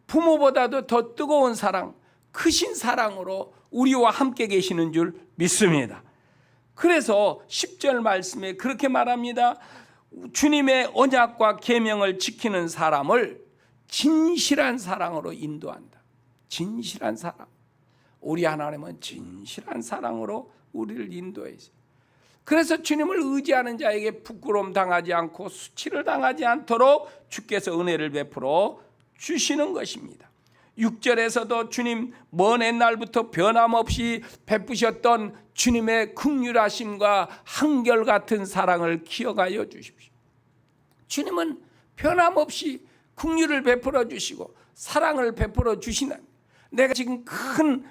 부모보다도 더 뜨거운 사랑, 크신 사랑으로 우리와 함께 계시는 줄 믿습니다. 그래서 10절 말씀에 그렇게 말합니다. 주님의 언약과 계명을 지키는 사람을 진실한 사랑으로 인도한다. 진실한 사랑. 우리 하나님은 진실한 사랑으로 우리를 인도해 주세요. 그래서 주님을 의지하는 자에게 부끄러움 당하지 않고 수치를 당하지 않도록 주께서 은혜를 베풀어 주시는 것입니다. 6절에서도 주님 먼 옛날부터 변함없이 베푸셨던 주님의 긍휼하심과 한결같은 사랑을 기억하여 주십시오. 주님은 변함없이 긍휼을 베풀어 주시고 사랑을 베풀어 주시는, 내가 지금 큰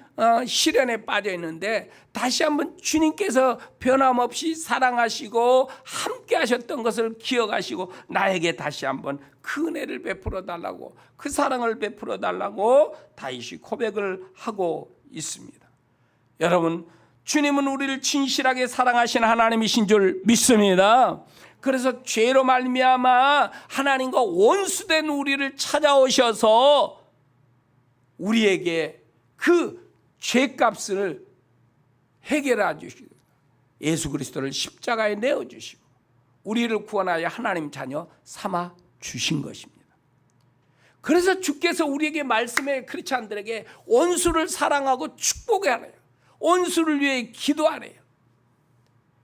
시련에 빠져 있는데 다시 한번 주님께서 변함없이 사랑하시고 함께 하셨던 것을 기억하시고 나에게 다시 한번 그 은혜를 베풀어 달라고, 그 사랑을 베풀어 달라고 다윗이 고백을 하고 있습니다. 여러분, 주님은 우리를 진실하게 사랑하시는 하나님이신 줄 믿습니다. 그래서 죄로 말미암아 하나님과 원수된 우리를 찾아오셔서 우리에게 그 죄값을 해결해 주시고 예수 그리스도를 십자가에 내어주시고 우리를 구원하여 하나님 자녀 삼아 주신 것입니다. 그래서 주께서 우리에게 말씀해 크리스찬들에게 원수를 사랑하고 축복하래요. 원수를 위해 기도하래요.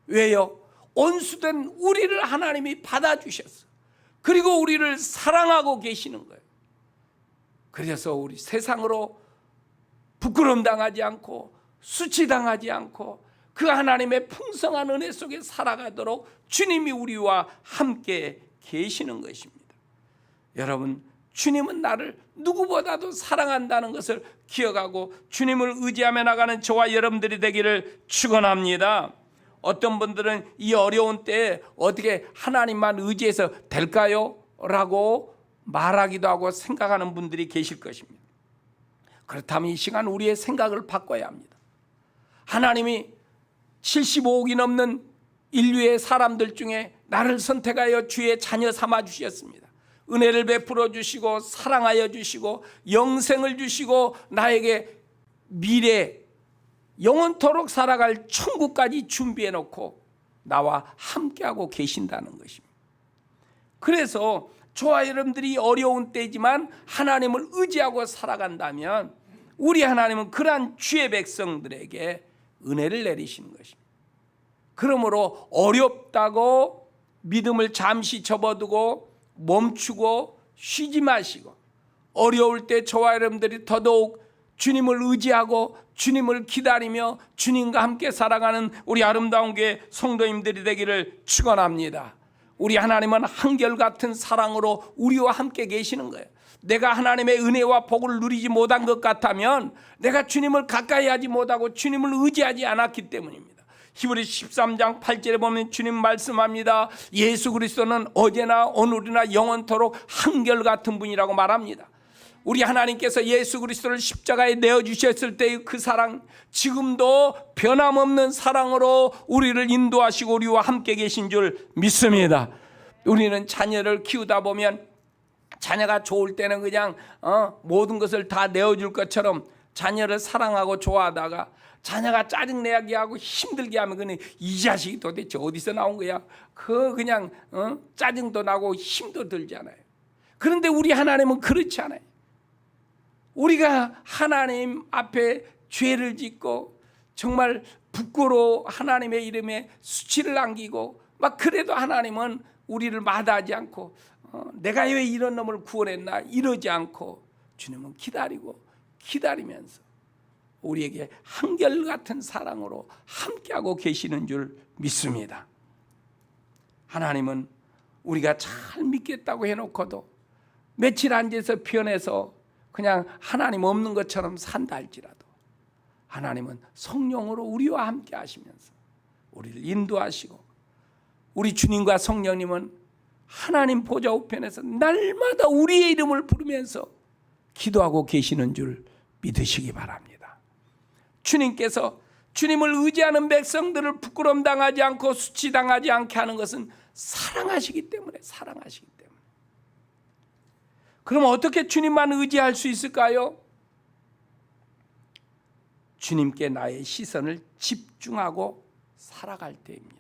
왜요? 원수된 우리를 하나님이 받아주셨어. 그리고 우리를 사랑하고 계시는 거예요. 그래서 우리 세상으로 부끄러움 당하지 않고 수치당하지 않고 그 하나님의 풍성한 은혜 속에 살아가도록 주님이 우리와 함께 계시는 것입니다. 여러분, 주님은 나를 누구보다도 사랑한다는 것을 기억하고 주님을 의지하며 나가는 저와 여러분들이 되기를 축원합니다. 어떤 분들은 이 어려운 때에 어떻게 하나님만 의지해서 될까요? 라고 말하기도 하고 생각하는 분들이 계실 것입니다. 그렇다면 이 시간 우리의 생각을 바꿔야 합니다. 하나님이 75억이 넘는 인류의 사람들 중에 나를 선택하여 주의 자녀 삼아 주셨습니다. 은혜를 베풀어 주시고 사랑하여 주시고 영생을 주시고 나에게 미래 영원토록 살아갈 천국까지 준비해 놓고 나와 함께하고 계신다는 것입니다. 그래서 저와 여러분들이 어려운 때지만 하나님을 의지하고 살아간다면 우리 하나님은 그러한 주의 백성들에게 은혜를 내리시는 것입니다. 그러므로 어렵다고 믿음을 잠시 접어두고 멈추고 쉬지 마시고 어려울 때 저와 여러분들이 더더욱 주님을 의지하고 주님을 기다리며 주님과 함께 살아가는 우리 아름다운 교회 성도님들이 되기를 축원합니다. 우리 하나님은 한결같은 사랑으로 우리와 함께 계시는 거예요. 내가 하나님의 은혜와 복을 누리지 못한 것 같다면 내가 주님을 가까이 하지 못하고 주님을 의지하지 않았기 때문입니다. 히브리서 13장 8절에 보면 주님 말씀합니다. 예수 그리스도는 어제나 오늘이나 영원토록 한결같은 분이라고 말합니다. 우리 하나님께서 예수 그리스도를 십자가에 내어주셨을 때의 그 사랑, 지금도 변함없는 사랑으로 우리를 인도하시고 우리와 함께 계신 줄 믿습니다. 우리는 자녀를 키우다 보면 자녀가 좋을 때는 그냥 모든 것을 다 내어줄 것처럼 자녀를 사랑하고 좋아하다가 자녀가 짜증내게 하고 힘들게 하면 그냥 이 자식이 도대체 어디서 나온 거야? 그냥 짜증도 나고 힘도 들잖아요. 그런데 우리 하나님은 그렇지 않아요. 우리가 하나님 앞에 죄를 짓고 정말 부끄러워 하나님의 이름에 수치를 남기고 막 그래도 하나님은 우리를 마다하지 않고 내가 왜 이런 놈을 구원했나 이러지 않고 주님은 기다리면서 우리에게 한결같은 사랑으로 함께하고 계시는 줄 믿습니다. 하나님은 우리가 잘 믿겠다고 해놓고도 며칠 앉아서 편해서 그냥 하나님 없는 것처럼 산다 할지라도 하나님은 성령으로 우리와 함께 하시면서 우리를 인도하시고 우리 주님과 성령님은 하나님 보좌 우편에서 날마다 우리의 이름을 부르면서 기도하고 계시는 줄 믿으시기 바랍니다. 주님께서 주님을 의지하는 백성들을 부끄러움 당하지 않고 수치당하지 않게 하는 것은 사랑하시기 때문에. 그럼 어떻게 주님만 의지할 수 있을까요? 주님께 나의 시선을 집중하고 살아갈 때입니다.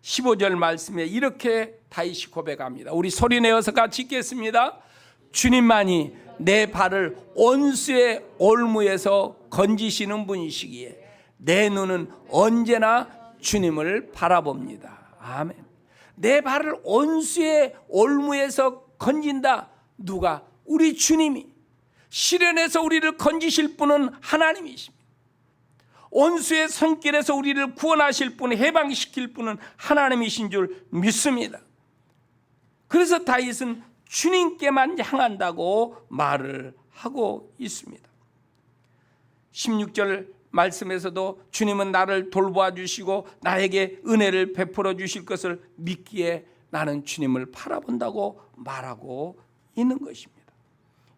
15절 말씀에 이렇게 다윗이 고백합니다. 우리 소리내어서 같이 읽겠습니다. 주님만이 내 발을 원수의 올무에서 건지시는 분이시기에 내 눈은 언제나 주님을 바라봅니다. 아멘. 내 발을 원수의 올무에서 건진다. 누가? 우리 주님이. 시련에서 우리를 건지실 분은 하나님이십니다. 원수의 손길에서 우리를 구원하실 분, 해방시킬 분은 하나님이신 줄 믿습니다. 그래서 다윗은 주님께만 향한다고 말을 하고 있습니다. 16절 말씀에서도 주님은 나를 돌보아 주시고 나에게 은혜를 베풀어 주실 것을 믿기에 나는 주님을 바라본다고 말하고 있는 것입니다.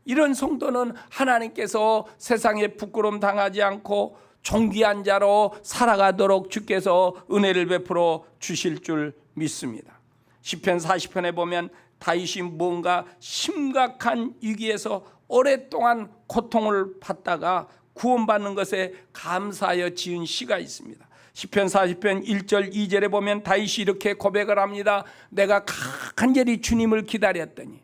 이런 성도는 하나님께서 세상에 부끄러움 당하지 않고 존귀한 자로 살아가도록 주께서 은혜를 베풀어 주실 줄 믿습니다. 시편 40편에 보면 다윗이 뭔가 심각한 위기에서 오랫동안 고통을 받다가 구원받는 것에 감사하여 지은 시가 있습니다. 시편 40편 1절 2절에 보면 다윗이 이렇게 고백을 합니다. 내가 간절히 주님을 기다렸더니.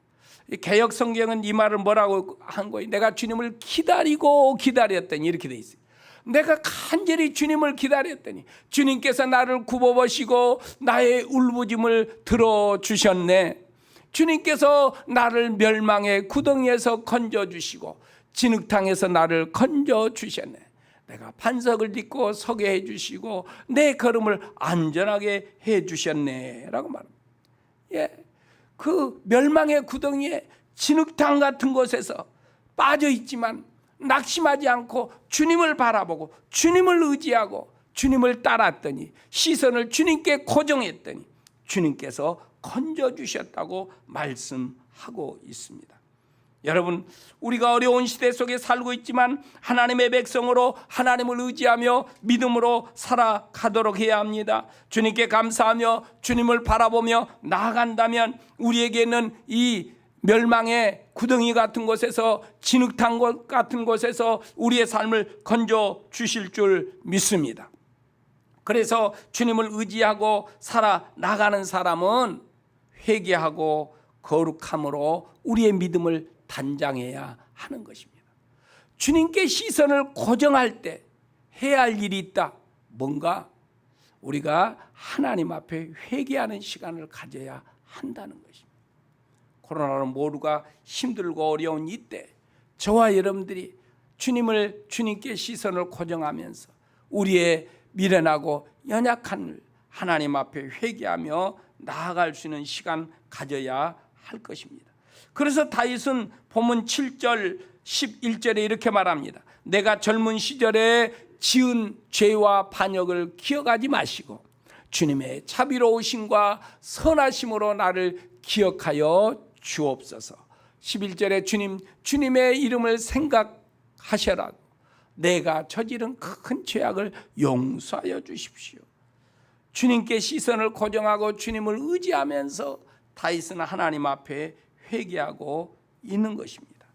개역 성경은 이 말을 뭐라고 한 거예요? 내가 주님을 기다리고 기다렸더니 이렇게 돼 있어요. 내가 간절히 주님을 기다렸더니 주님께서 나를 굽어보시고 나의 울부짖음을 들어주셨네. 주님께서 나를 멸망의 구덩이에서 건져주시고 진흙탕에서 나를 건져주셨네. 내가 반석을 딛고 서게 해주시고 내 걸음을 안전하게 해주셨네 라고 말합니다. 그 멸망의 구덩이에 진흙탕 같은 곳에서 빠져 있지만 낙심하지 않고 주님을 바라보고 주님을 의지하고 주님을 따랐더니 시선을 주님께 고정했더니 주님께서 건져주셨다고 말씀하고 있습니다. 여러분, 우리가 어려운 시대 속에 살고 있지만 하나님의 백성으로 하나님을 의지하며 믿음으로 살아가도록 해야 합니다. 주님께 감사하며 주님을 바라보며 나아간다면 우리에게는 이 멸망의 구덩이 같은 곳에서 진흙탕 같은 곳에서 우리의 삶을 건져 주실 줄 믿습니다. 그래서 주님을 의지하고 살아나가는 사람은 회개하고 거룩함으로 우리의 믿음을 단장해야 하는 것입니다. 주님께 시선을 고정할 때 해야 할 일이 있다. 뭔가 우리가 하나님 앞에 회개하는 시간을 가져야 한다는 것입니다. 코로나로 모두가 힘들고 어려운 이때 저와 여러분들이 주님께 시선을 고정하면서 우리의 미련하고 연약한 하나님 앞에 회개하며 나아갈 수 있는 시간 가져야 할 것입니다. 그래서 다윗은 본문 7절 11절에 이렇게 말합니다. 내가 젊은 시절에 지은 죄와 반역을 기억하지 마시고 주님의 자비로우심과 선하심으로 나를 기억하여 주옵소서. 11절에 주님의 이름을 생각하셔라고 내가 저지른 큰 죄악을 용서하여 주십시오. 주님께 시선을 고정하고 주님을 의지하면서 다윗은 하나님 앞에 회개하고 있는 것입니다.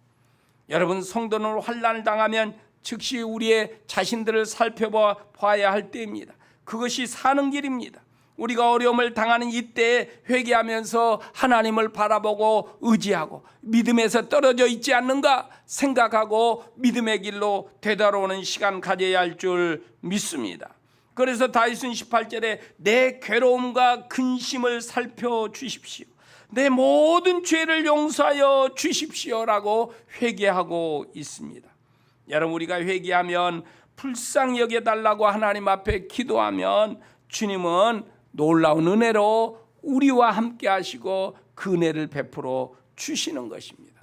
여러분, 성도는 환난을 당하면 즉시 우리의 자신들을 살펴봐야 할 때입니다. 그것이 사는 길입니다. 우리가 어려움을 당하는 이때에 회개하면서 하나님을 바라보고 의지하고 믿음에서 떨어져 있지 않는가 생각하고 믿음의 길로 되돌아오는 시간 가져야 할 줄 믿습니다. 그래서 다윗은 18절에 내 괴로움과 근심을 살펴주십시오. 내 모든 죄를 용서하여 주십시오라고 회개하고 있습니다. 여러분, 우리가 회개하면 불쌍히 여겨달라고 하나님 앞에 기도하면 주님은 놀라운 은혜로 우리와 함께 하시고 그 은혜를 베풀어 주시는 것입니다.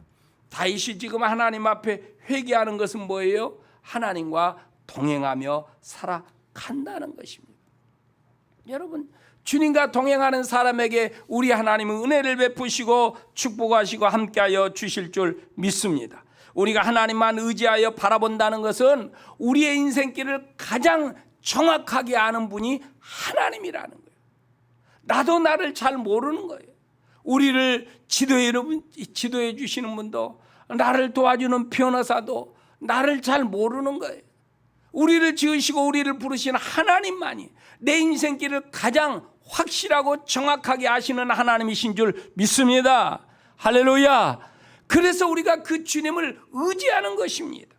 다윗이 지금 하나님 앞에 회개하는 것은 뭐예요? 하나님과 동행하며 살아간다는 것입니다. 여러분, 주님과 동행하는 사람에게 우리 하나님은 은혜를 베푸시고 축복하시고 함께하여 주실 줄 믿습니다. 우리가 하나님만 의지하여 바라본다는 것은 우리의 인생길을 가장 정확하게 아는 분이 하나님이라는 거예요. 나도 나를 잘 모르는 거예요. 우리를 지도해 주시는 분도, 나를 도와주는 변호사도 나를 잘 모르는 거예요. 우리를 지으시고 우리를 부르신 하나님만이 내 인생길을 가장 확실하고 정확하게 아시는 하나님이신 줄 믿습니다. 할렐루야. 그래서 우리가 그 주님을 의지하는 것입니다.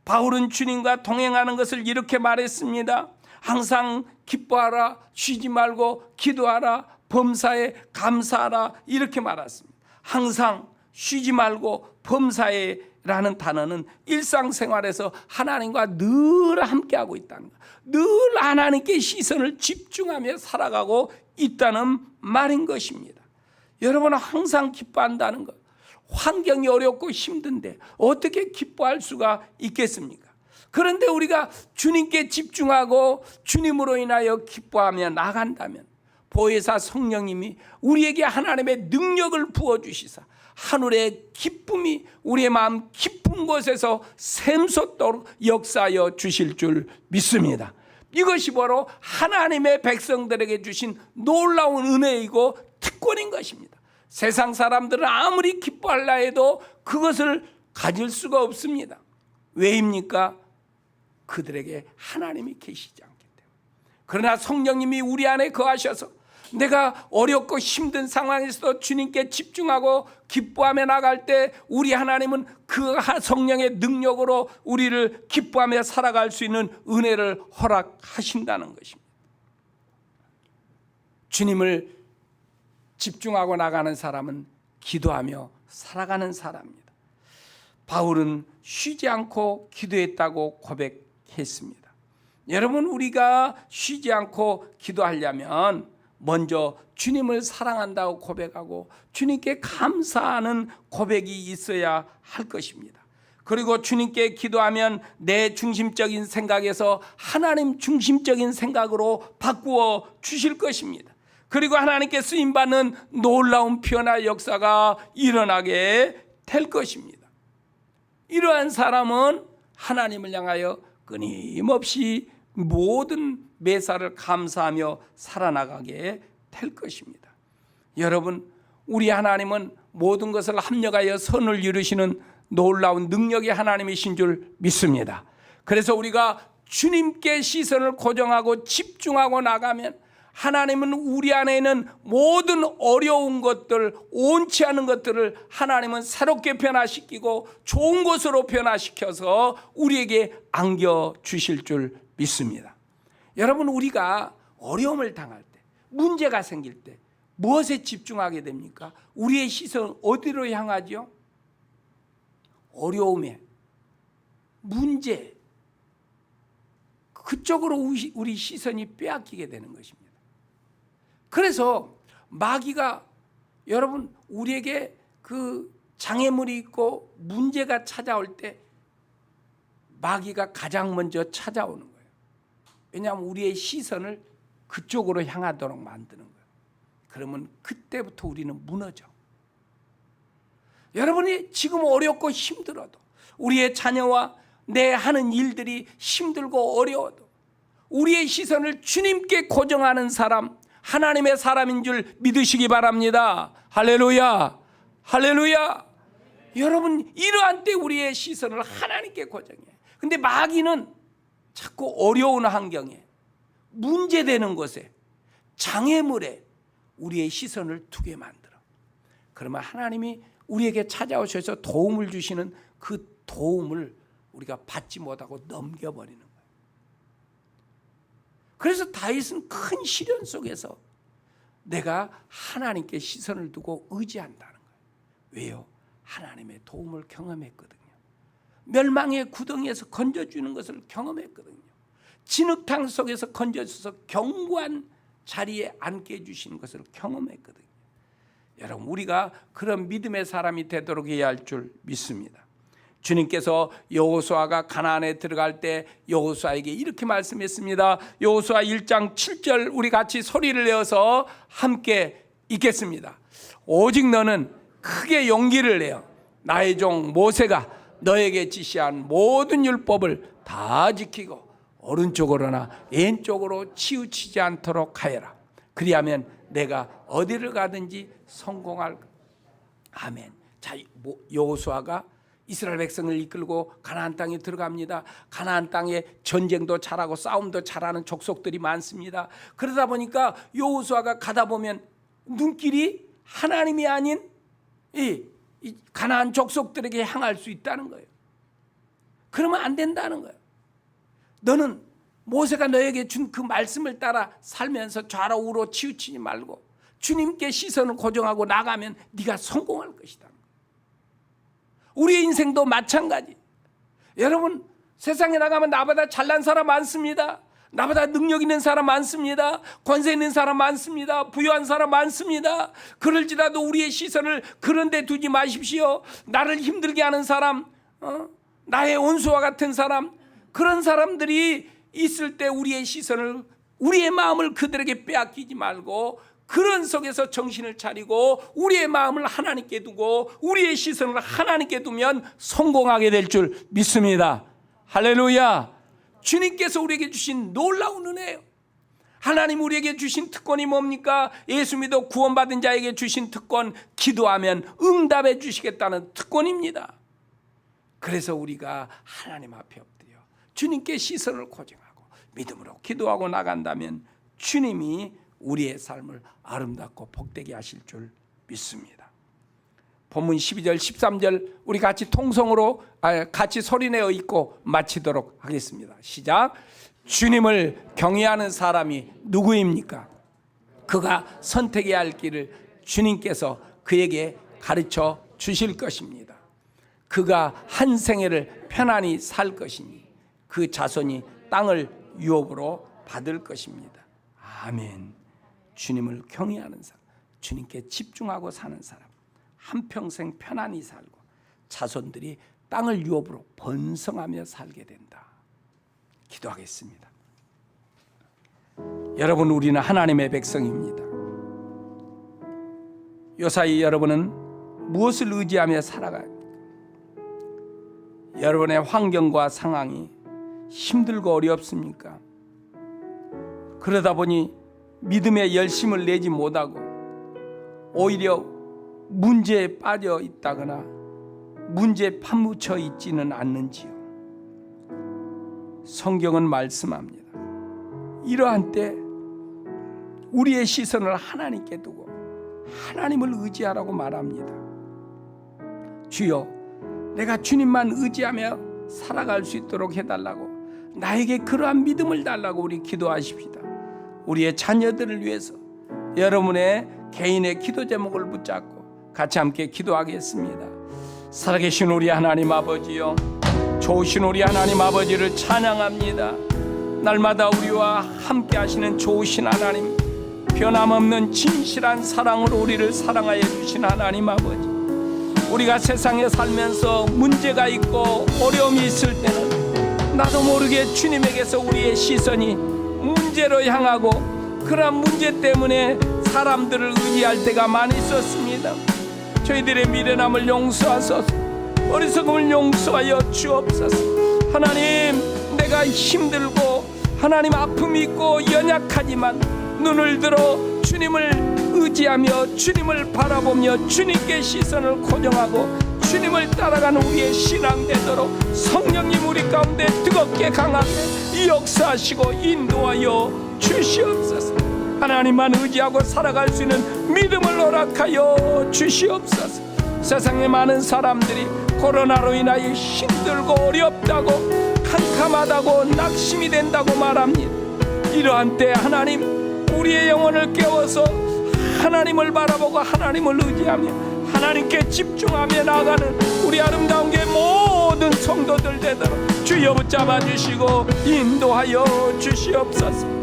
바울은 주님과 동행하는 것을 이렇게 말했습니다. 항상 기뻐하라, 쉬지 말고 기도하라, 범사에 감사하라 이렇게 말했습니다. 항상 쉬지 말고 범사에라는 단어는 일상생활에서 하나님과 늘 함께하고 있다는 거예요. 늘 하나님께 시선을 집중하며 살아가고 있다는 말인 것입니다. 여러분은 항상 기뻐한다는 것. 환경이 어렵고 힘든데 어떻게 기뻐할 수가 있겠습니까? 그런데 우리가 주님께 집중하고 주님으로 인하여 기뻐하며 나간다면 보혜사 성령님이 우리에게 하나님의 능력을 부어주시사 하늘의 기쁨이 우리의 마음 깊은 곳에서 샘솟도록 역사하여 주실 줄 믿습니다. 이것이 바로 하나님의 백성들에게 주신 놀라운 은혜이고 특권인 것입니다. 세상 사람들은 아무리 기뻐하려 해도 그것을 가질 수가 없습니다. 왜입니까? 그들에게 하나님이 계시지 않기 때문에. 그러나 성령님이 우리 안에 거하셔서 내가 어렵고 힘든 상황에서도 주님께 집중하고 기뻐하며 나갈 때 우리 하나님은 그 성령의 능력으로 우리를 기뻐하며 살아갈 수 있는 은혜를 허락하신다는 것입니다. 주님을 집중하고 나가는 사람은 기도하며 살아가는 사람입니다. 바울은 쉬지 않고 기도했다고 고백했습니다. 여러분, 우리가 쉬지 않고 기도하려면 먼저 주님을 사랑한다고 고백하고 주님께 감사하는 고백이 있어야 할 것입니다. 그리고 주님께 기도하면 내 중심적인 생각에서 하나님 중심적인 생각으로 바꾸어 주실 것입니다. 그리고 하나님께 쓰임받는 놀라운 변화 역사가 일어나게 될 것입니다. 이러한 사람은 하나님을 향하여 끊임없이 모든 매사를 감사하며 살아나가게 될 것입니다. 여러분, 우리 하나님은 모든 것을 합력하여 선을 이루시는 놀라운 능력의 하나님이신 줄 믿습니다. 그래서 우리가 주님께 시선을 고정하고 집중하고 나가면 하나님은 우리 안에 있는 모든 어려운 것들, 옳지 않은 것들을 하나님은 새롭게 변화시키고 좋은 것으로 변화시켜서 우리에게 안겨주실 줄 믿습니다. 여러분, 우리가 어려움을 당할 때, 문제가 생길 때 무엇에 집중하게 됩니까? 우리의 시선 어디로 향하죠? 어려움에, 문제, 그쪽으로 우리 시선이 빼앗기게 되는 것입니다. 그래서 마귀가 여러분 우리에게 그 장애물이 있고 문제가 찾아올 때 마귀가 가장 먼저 찾아오는 거예요. 왜냐하면 우리의 시선을 그쪽으로 향하도록 만드는 거예요. 그러면 그때부터 우리는 무너져. 여러분이 지금 어렵고 힘들어도 우리의 자녀와 내 하는 일들이 힘들고 어려워도 우리의 시선을 주님께 고정하는 사람, 하나님의 사람인 줄 믿으시기 바랍니다. 할렐루야, 할렐루야. 여러분, 이러한 때 우리의 시선을 하나님께 고정해. 근데 마귀는 자꾸 어려운 환경에, 문제되는 곳에, 장애물에 우리의 시선을 두게 만들어. 그러면 하나님이 우리에게 찾아오셔서 도움을 주시는 그 도움을 우리가 받지 못하고 넘겨버리는 거예요. 그래서 다윗은 큰 시련 속에서 내가 하나님께 시선을 두고 의지한다는 거예요. 왜요? 하나님의 도움을 경험했거든요. 멸망의 구덩이에서 건져주는 것을 경험했거든요. 진흙탕 속에서 건져줘서 견고한 자리에 앉게 해주시는 것을 경험했거든요. 여러분, 우리가 그런 믿음의 사람이 되도록 해야 할 줄 믿습니다. 주님께서 여호수아가 가나안에 들어갈 때 여호수아에게 이렇게 말씀했습니다. 여호수아 1장 7절 우리 같이 소리를 내어서 함께 읽겠습니다. 오직 너는 크게 용기를 내어 나의 종 모세가 너에게 지시한 모든 율법을 다 지키고 오른쪽으로나 왼쪽으로 치우치지 않도록 하여라. 그리하면 내가 어디를 가든지 성공할. 아멘. 자, 여호수아가 이스라엘 백성을 이끌고 가나안 땅에 들어갑니다. 가나안 땅에 전쟁도 잘하고 싸움도 잘하는 족속들이 많습니다. 그러다 보니까 여호수아가 가다 보면 눈길이 하나님이 아닌 이 가나안 족속들에게 향할 수 있다는 거예요. 그러면 안 된다는 거예요. 너는 모세가 너에게 준 그 말씀을 따라 살면서 좌로 우로 치우치지 말고 주님께 시선을 고정하고 나가면 네가 성공할 것이다. 우리의 인생도 마찬가지. 여러분, 세상에 나가면 나보다 잘난 사람 많습니다. 나보다 능력 있는 사람 많습니다. 권세 있는 사람 많습니다. 부유한 사람 많습니다. 그럴지라도 우리의 시선을 그런 데 두지 마십시오. 나를 힘들게 하는 사람, 나의 원수와 같은 사람, 그런 사람들이 있을 때 우리의 시선을, 우리의 마음을 그들에게 빼앗기지 말고 그런 속에서 정신을 차리고 우리의 마음을 하나님께 두고 우리의 시선을 하나님께 두면 성공하게 될 줄 믿습니다. 할렐루야. 주님께서 우리에게 주신 놀라운 은혜예요. 하나님 우리에게 주신 특권이 뭡니까? 예수 믿어 구원받은 자에게 주신 특권, 기도하면 응답해 주시겠다는 특권입니다. 그래서 우리가 하나님 앞에 엎드려 주님께 시선을 고정하고 믿음으로 기도하고 나간다면 주님이 우리의 삶을 아름답고 복되게 하실 줄 믿습니다. 본문 12절 13절 우리 같이 통성으로 같이 소리내어 읽고 마치도록 하겠습니다. 시작. 주님을 경외하는 사람이 누구입니까? 그가 선택해야 할 길을 주님께서 그에게 가르쳐 주실 것입니다. 그가 한 생애를 편안히 살 것이니 그 자손이 땅을 유업으로 받을 것입니다. 아멘. 주님을 경외하는 사람, 주님께 집중하고 사는 사람, 한평생 편안히 살고 자손들이 땅을 유업으로 번성하며 살게 된다. 기도하겠습니다. 여러분, 우리는 하나님의 백성입니다. 요사이 여러분은 무엇을 의지하며 살아가요? 여러분의 환경과 상황이 힘들고 어렵습니까? 그러다 보니 믿음의 열심을 내지 못하고 오히려 문제에 빠져 있다거나 문제에 파묻혀 있지는 않는지요? 성경은 말씀합니다. 이러한 때 우리의 시선을 하나님께 두고 하나님을 의지하라고 말합니다. 주여, 내가 주님만 의지하며 살아갈 수 있도록 해달라고, 나에게 그러한 믿음을 달라고 우리 기도하십시다. 우리의 자녀들을 위해서 여러분의 개인의 기도 제목을 붙잡고 같이 함께 기도하겠습니다. 살아계신 우리 하나님 아버지요, 좋으신 우리 하나님 아버지를 찬양합니다. 날마다 우리와 함께 하시는 좋으신 하나님, 변함없는 진실한 사랑으로 우리를 사랑하여 주신 하나님 아버지, 우리가 세상에 살면서 문제가 있고 어려움이 있을 때는 나도 모르게 주님에게서 우리의 시선이 문제로 향하고 그러한 문제 때문에 사람들을 의지할 때가 많이 있었습니다. 저희들의 미련함을 용서하소서, 어리석음을 용서하여 주옵소서. 하나님, 내가 힘들고 하나님 아픔이 있고 연약하지만 눈을 들어 주님을 의지하며 주님을 바라보며 주님께 시선을 고정하고 주님을 따라가는 우리의 신앙 되도록 성령님 우리 가운데 뜨겁게 강하게 역사하시고 인도하여 주시옵소서. 하나님만 의지하고 살아갈 수 있는 믿음을 허락하여 주시옵소서. 세상에 많은 사람들이 코로나로 인하여 힘들고 어렵다고 캄캄하다고 낙심이 된다고 말합니다. 이러한 때 하나님, 우리의 영혼을 깨워서 하나님을 바라보고 하나님을 의지하며 하나님께 집중하며 나아가는 우리 아름다운 게 모든 성도들 되도록 주여 붙잡아 주시고 인도하여 주시옵소서.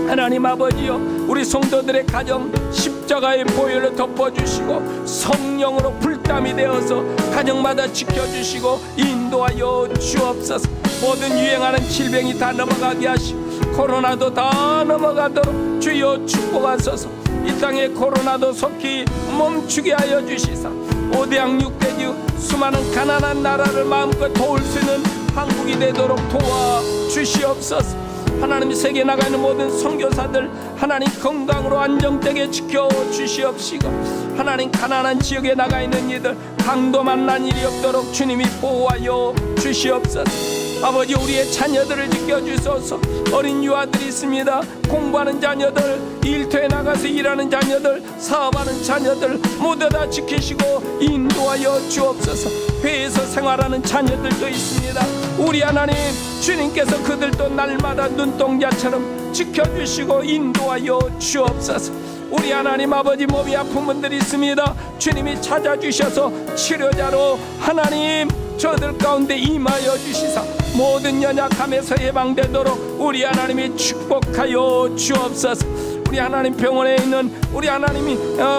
하나님 아버지여, 우리 성도들의 가정 십자가의 보혈로 덮어주시고 성령으로 불담이 되어서 가정마다 지켜주시고 인도하여 주옵소서. 모든 유행하는 질병이 다 넘어가게 하시고 코로나도 다 넘어가도록 주여 축복하소서. 이 땅의 코로나도 속히 멈추게 하여 주시사 오대양 육대주 수많은 가난한 나라를 마음껏 도울 수 있는 한국이 되도록 도와주시옵소서. 하나님, 세계에 나가 있는 모든 선교사들 하나님 건강으로 안정되게 지켜주시옵시고, 하나님 가난한 지역에 나가 있는 이들 강도 만난 일이 없도록 주님이 보호하여 주시옵소서. 아버지, 우리의 자녀들을 지켜주소서. 어린 유아들이 있습니다. 공부하는 자녀들, 일터에 나가서 일하는 자녀들, 사업하는 자녀들 모두 다 지키시고 인도하여 주옵소서. 회에서 생활하는 자녀들도 있습니다. 우리 하나님, 주님께서 그들도 날마다 눈동자처럼 지켜주시고 인도하여 주옵소서. 우리 하나님 아버지, 몸이 아픈 분들이 있습니다. 주님이 찾아주셔서 치료자로 하나님 저들 가운데 임하여 주시사 모든 연약함에서 예방되도록 우리 하나님이 축복하여 주옵소서. 우리 하나님, 병원에 있는 우리 하나님이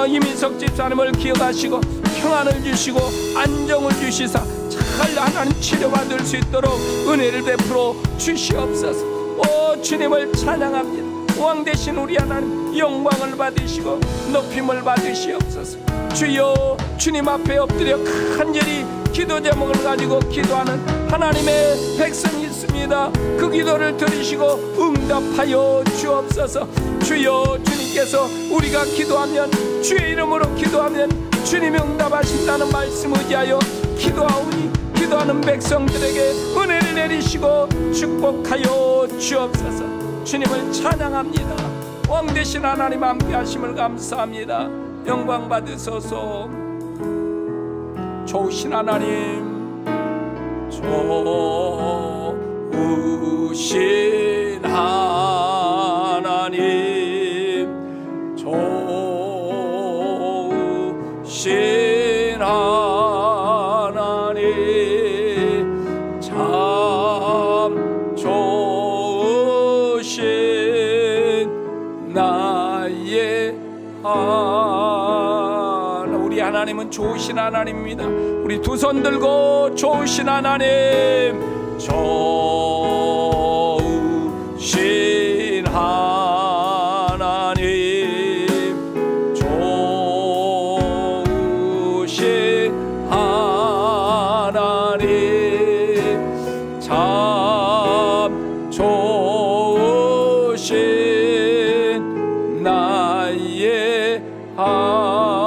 이민석 집사님을 기억하시고 평안을 주시고 안정을 주시사 잘 하나님 치료받을 수 있도록 은혜를 베풀어 주시옵소서. 오 주님을 찬양합니다. 왕 되신 우리 하나님, 영광을 받으시고 높임을 받으시옵소서. 주여, 주님 앞에 엎드려 간절히 기도 제목을 가지고 기도하는 하나님의 백성이 있습니다. 그 기도를 들으시고 응답하여 주옵소서. 주여, 주님께서 우리가 기도하면, 주의 이름으로 기도하면 주님이 응답하신다는 말씀 의지하여 기도하오니 기도하는 백성들에게 은혜를 내리시고 축복하여 주옵소서. 주님을 찬양합니다. 왕 되신 하나님 함께 하심을 감사합니다. 영광 받으소서. 좋으신 하나님, 좋으신 하나님, 좋으신 하나님, 참 좋으신 나의 하나님. 우리 하나님은 좋으신 하나님입니다. 우리 두 손 들고 좋으신 하나님, 좋으신 하나님, 좋으신 하나님, 참 좋으신 나의 하나님.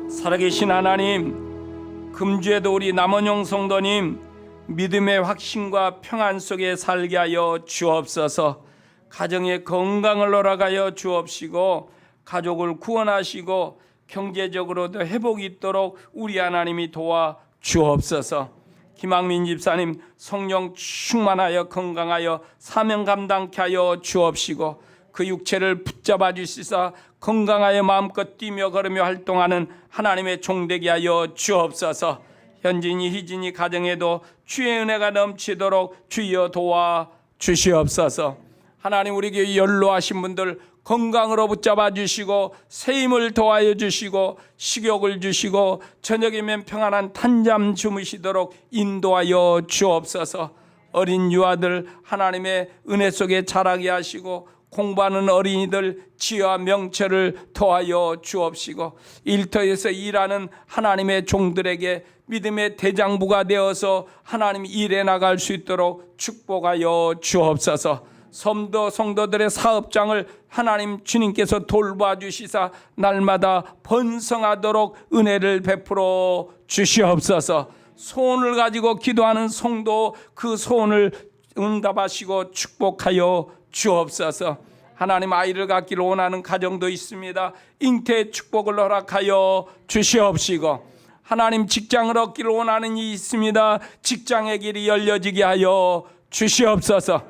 살아계신 하나님, 금주에도 우리 남원용 성도님 믿음의 확신과 평안 속에 살게 하여 주옵소서. 가정의 건강을 허락하여 주옵시고 가족을 구원하시고 경제적으로도 회복이 있도록 우리 하나님이 도와 주옵소서. 김학민 집사님 성령 충만하여 건강하여 사명 감당케 하여 주옵시고 그 육체를 붙잡아 주시사 건강하여 마음껏 뛰며 걸으며 활동하는 하나님의 종되게 하여 주옵소서. 현진이 희진이 가정에도 주의 은혜가 넘치도록 주여 도와 주시옵소서. 하나님, 우리 교회 연로하신 분들 건강으로 붙잡아 주시고 새 힘을 도하여 주시고 식욕을 주시고 저녁이면 평안한 탄잠 주무시도록 인도하여 주옵소서. 어린 유아들 하나님의 은혜 속에 자라게 하시고 공부하는 어린이들 지혜와 명철을 더하여 주옵시고 일터에서 일하는 하나님의 종들에게 믿음의 대장부가 되어서 하나님 일해 나갈 수 있도록 축복하여 주옵소서. 성도들의 사업장을 하나님 주님께서 돌봐주시사 날마다 번성하도록 은혜를 베풀어 주시옵소서. 소원을 가지고 기도하는 성도 그 소원을 응답하시고 축복하여 주옵소서. 하나님, 아이를 갖기를 원하는 가정도 있습니다. 잉태의 축복을 허락하여 주시옵시고 하나님, 직장을 얻기를 원하는 이 있습니다. 직장의 길이 열려지게 하여 주시옵소서.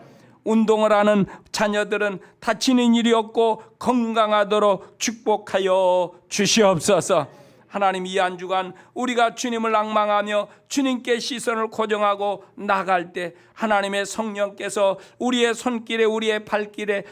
운동을 하는 자녀들은 다치는 일이 없고 건강하도록 축복하여 주시옵소서. 하나님, 이 한 주간 우리가 주님을 앙망하며 주님께 시선을 고정하고 나갈 때 하나님의 성령께서 우리의 손길에 우리의 발길에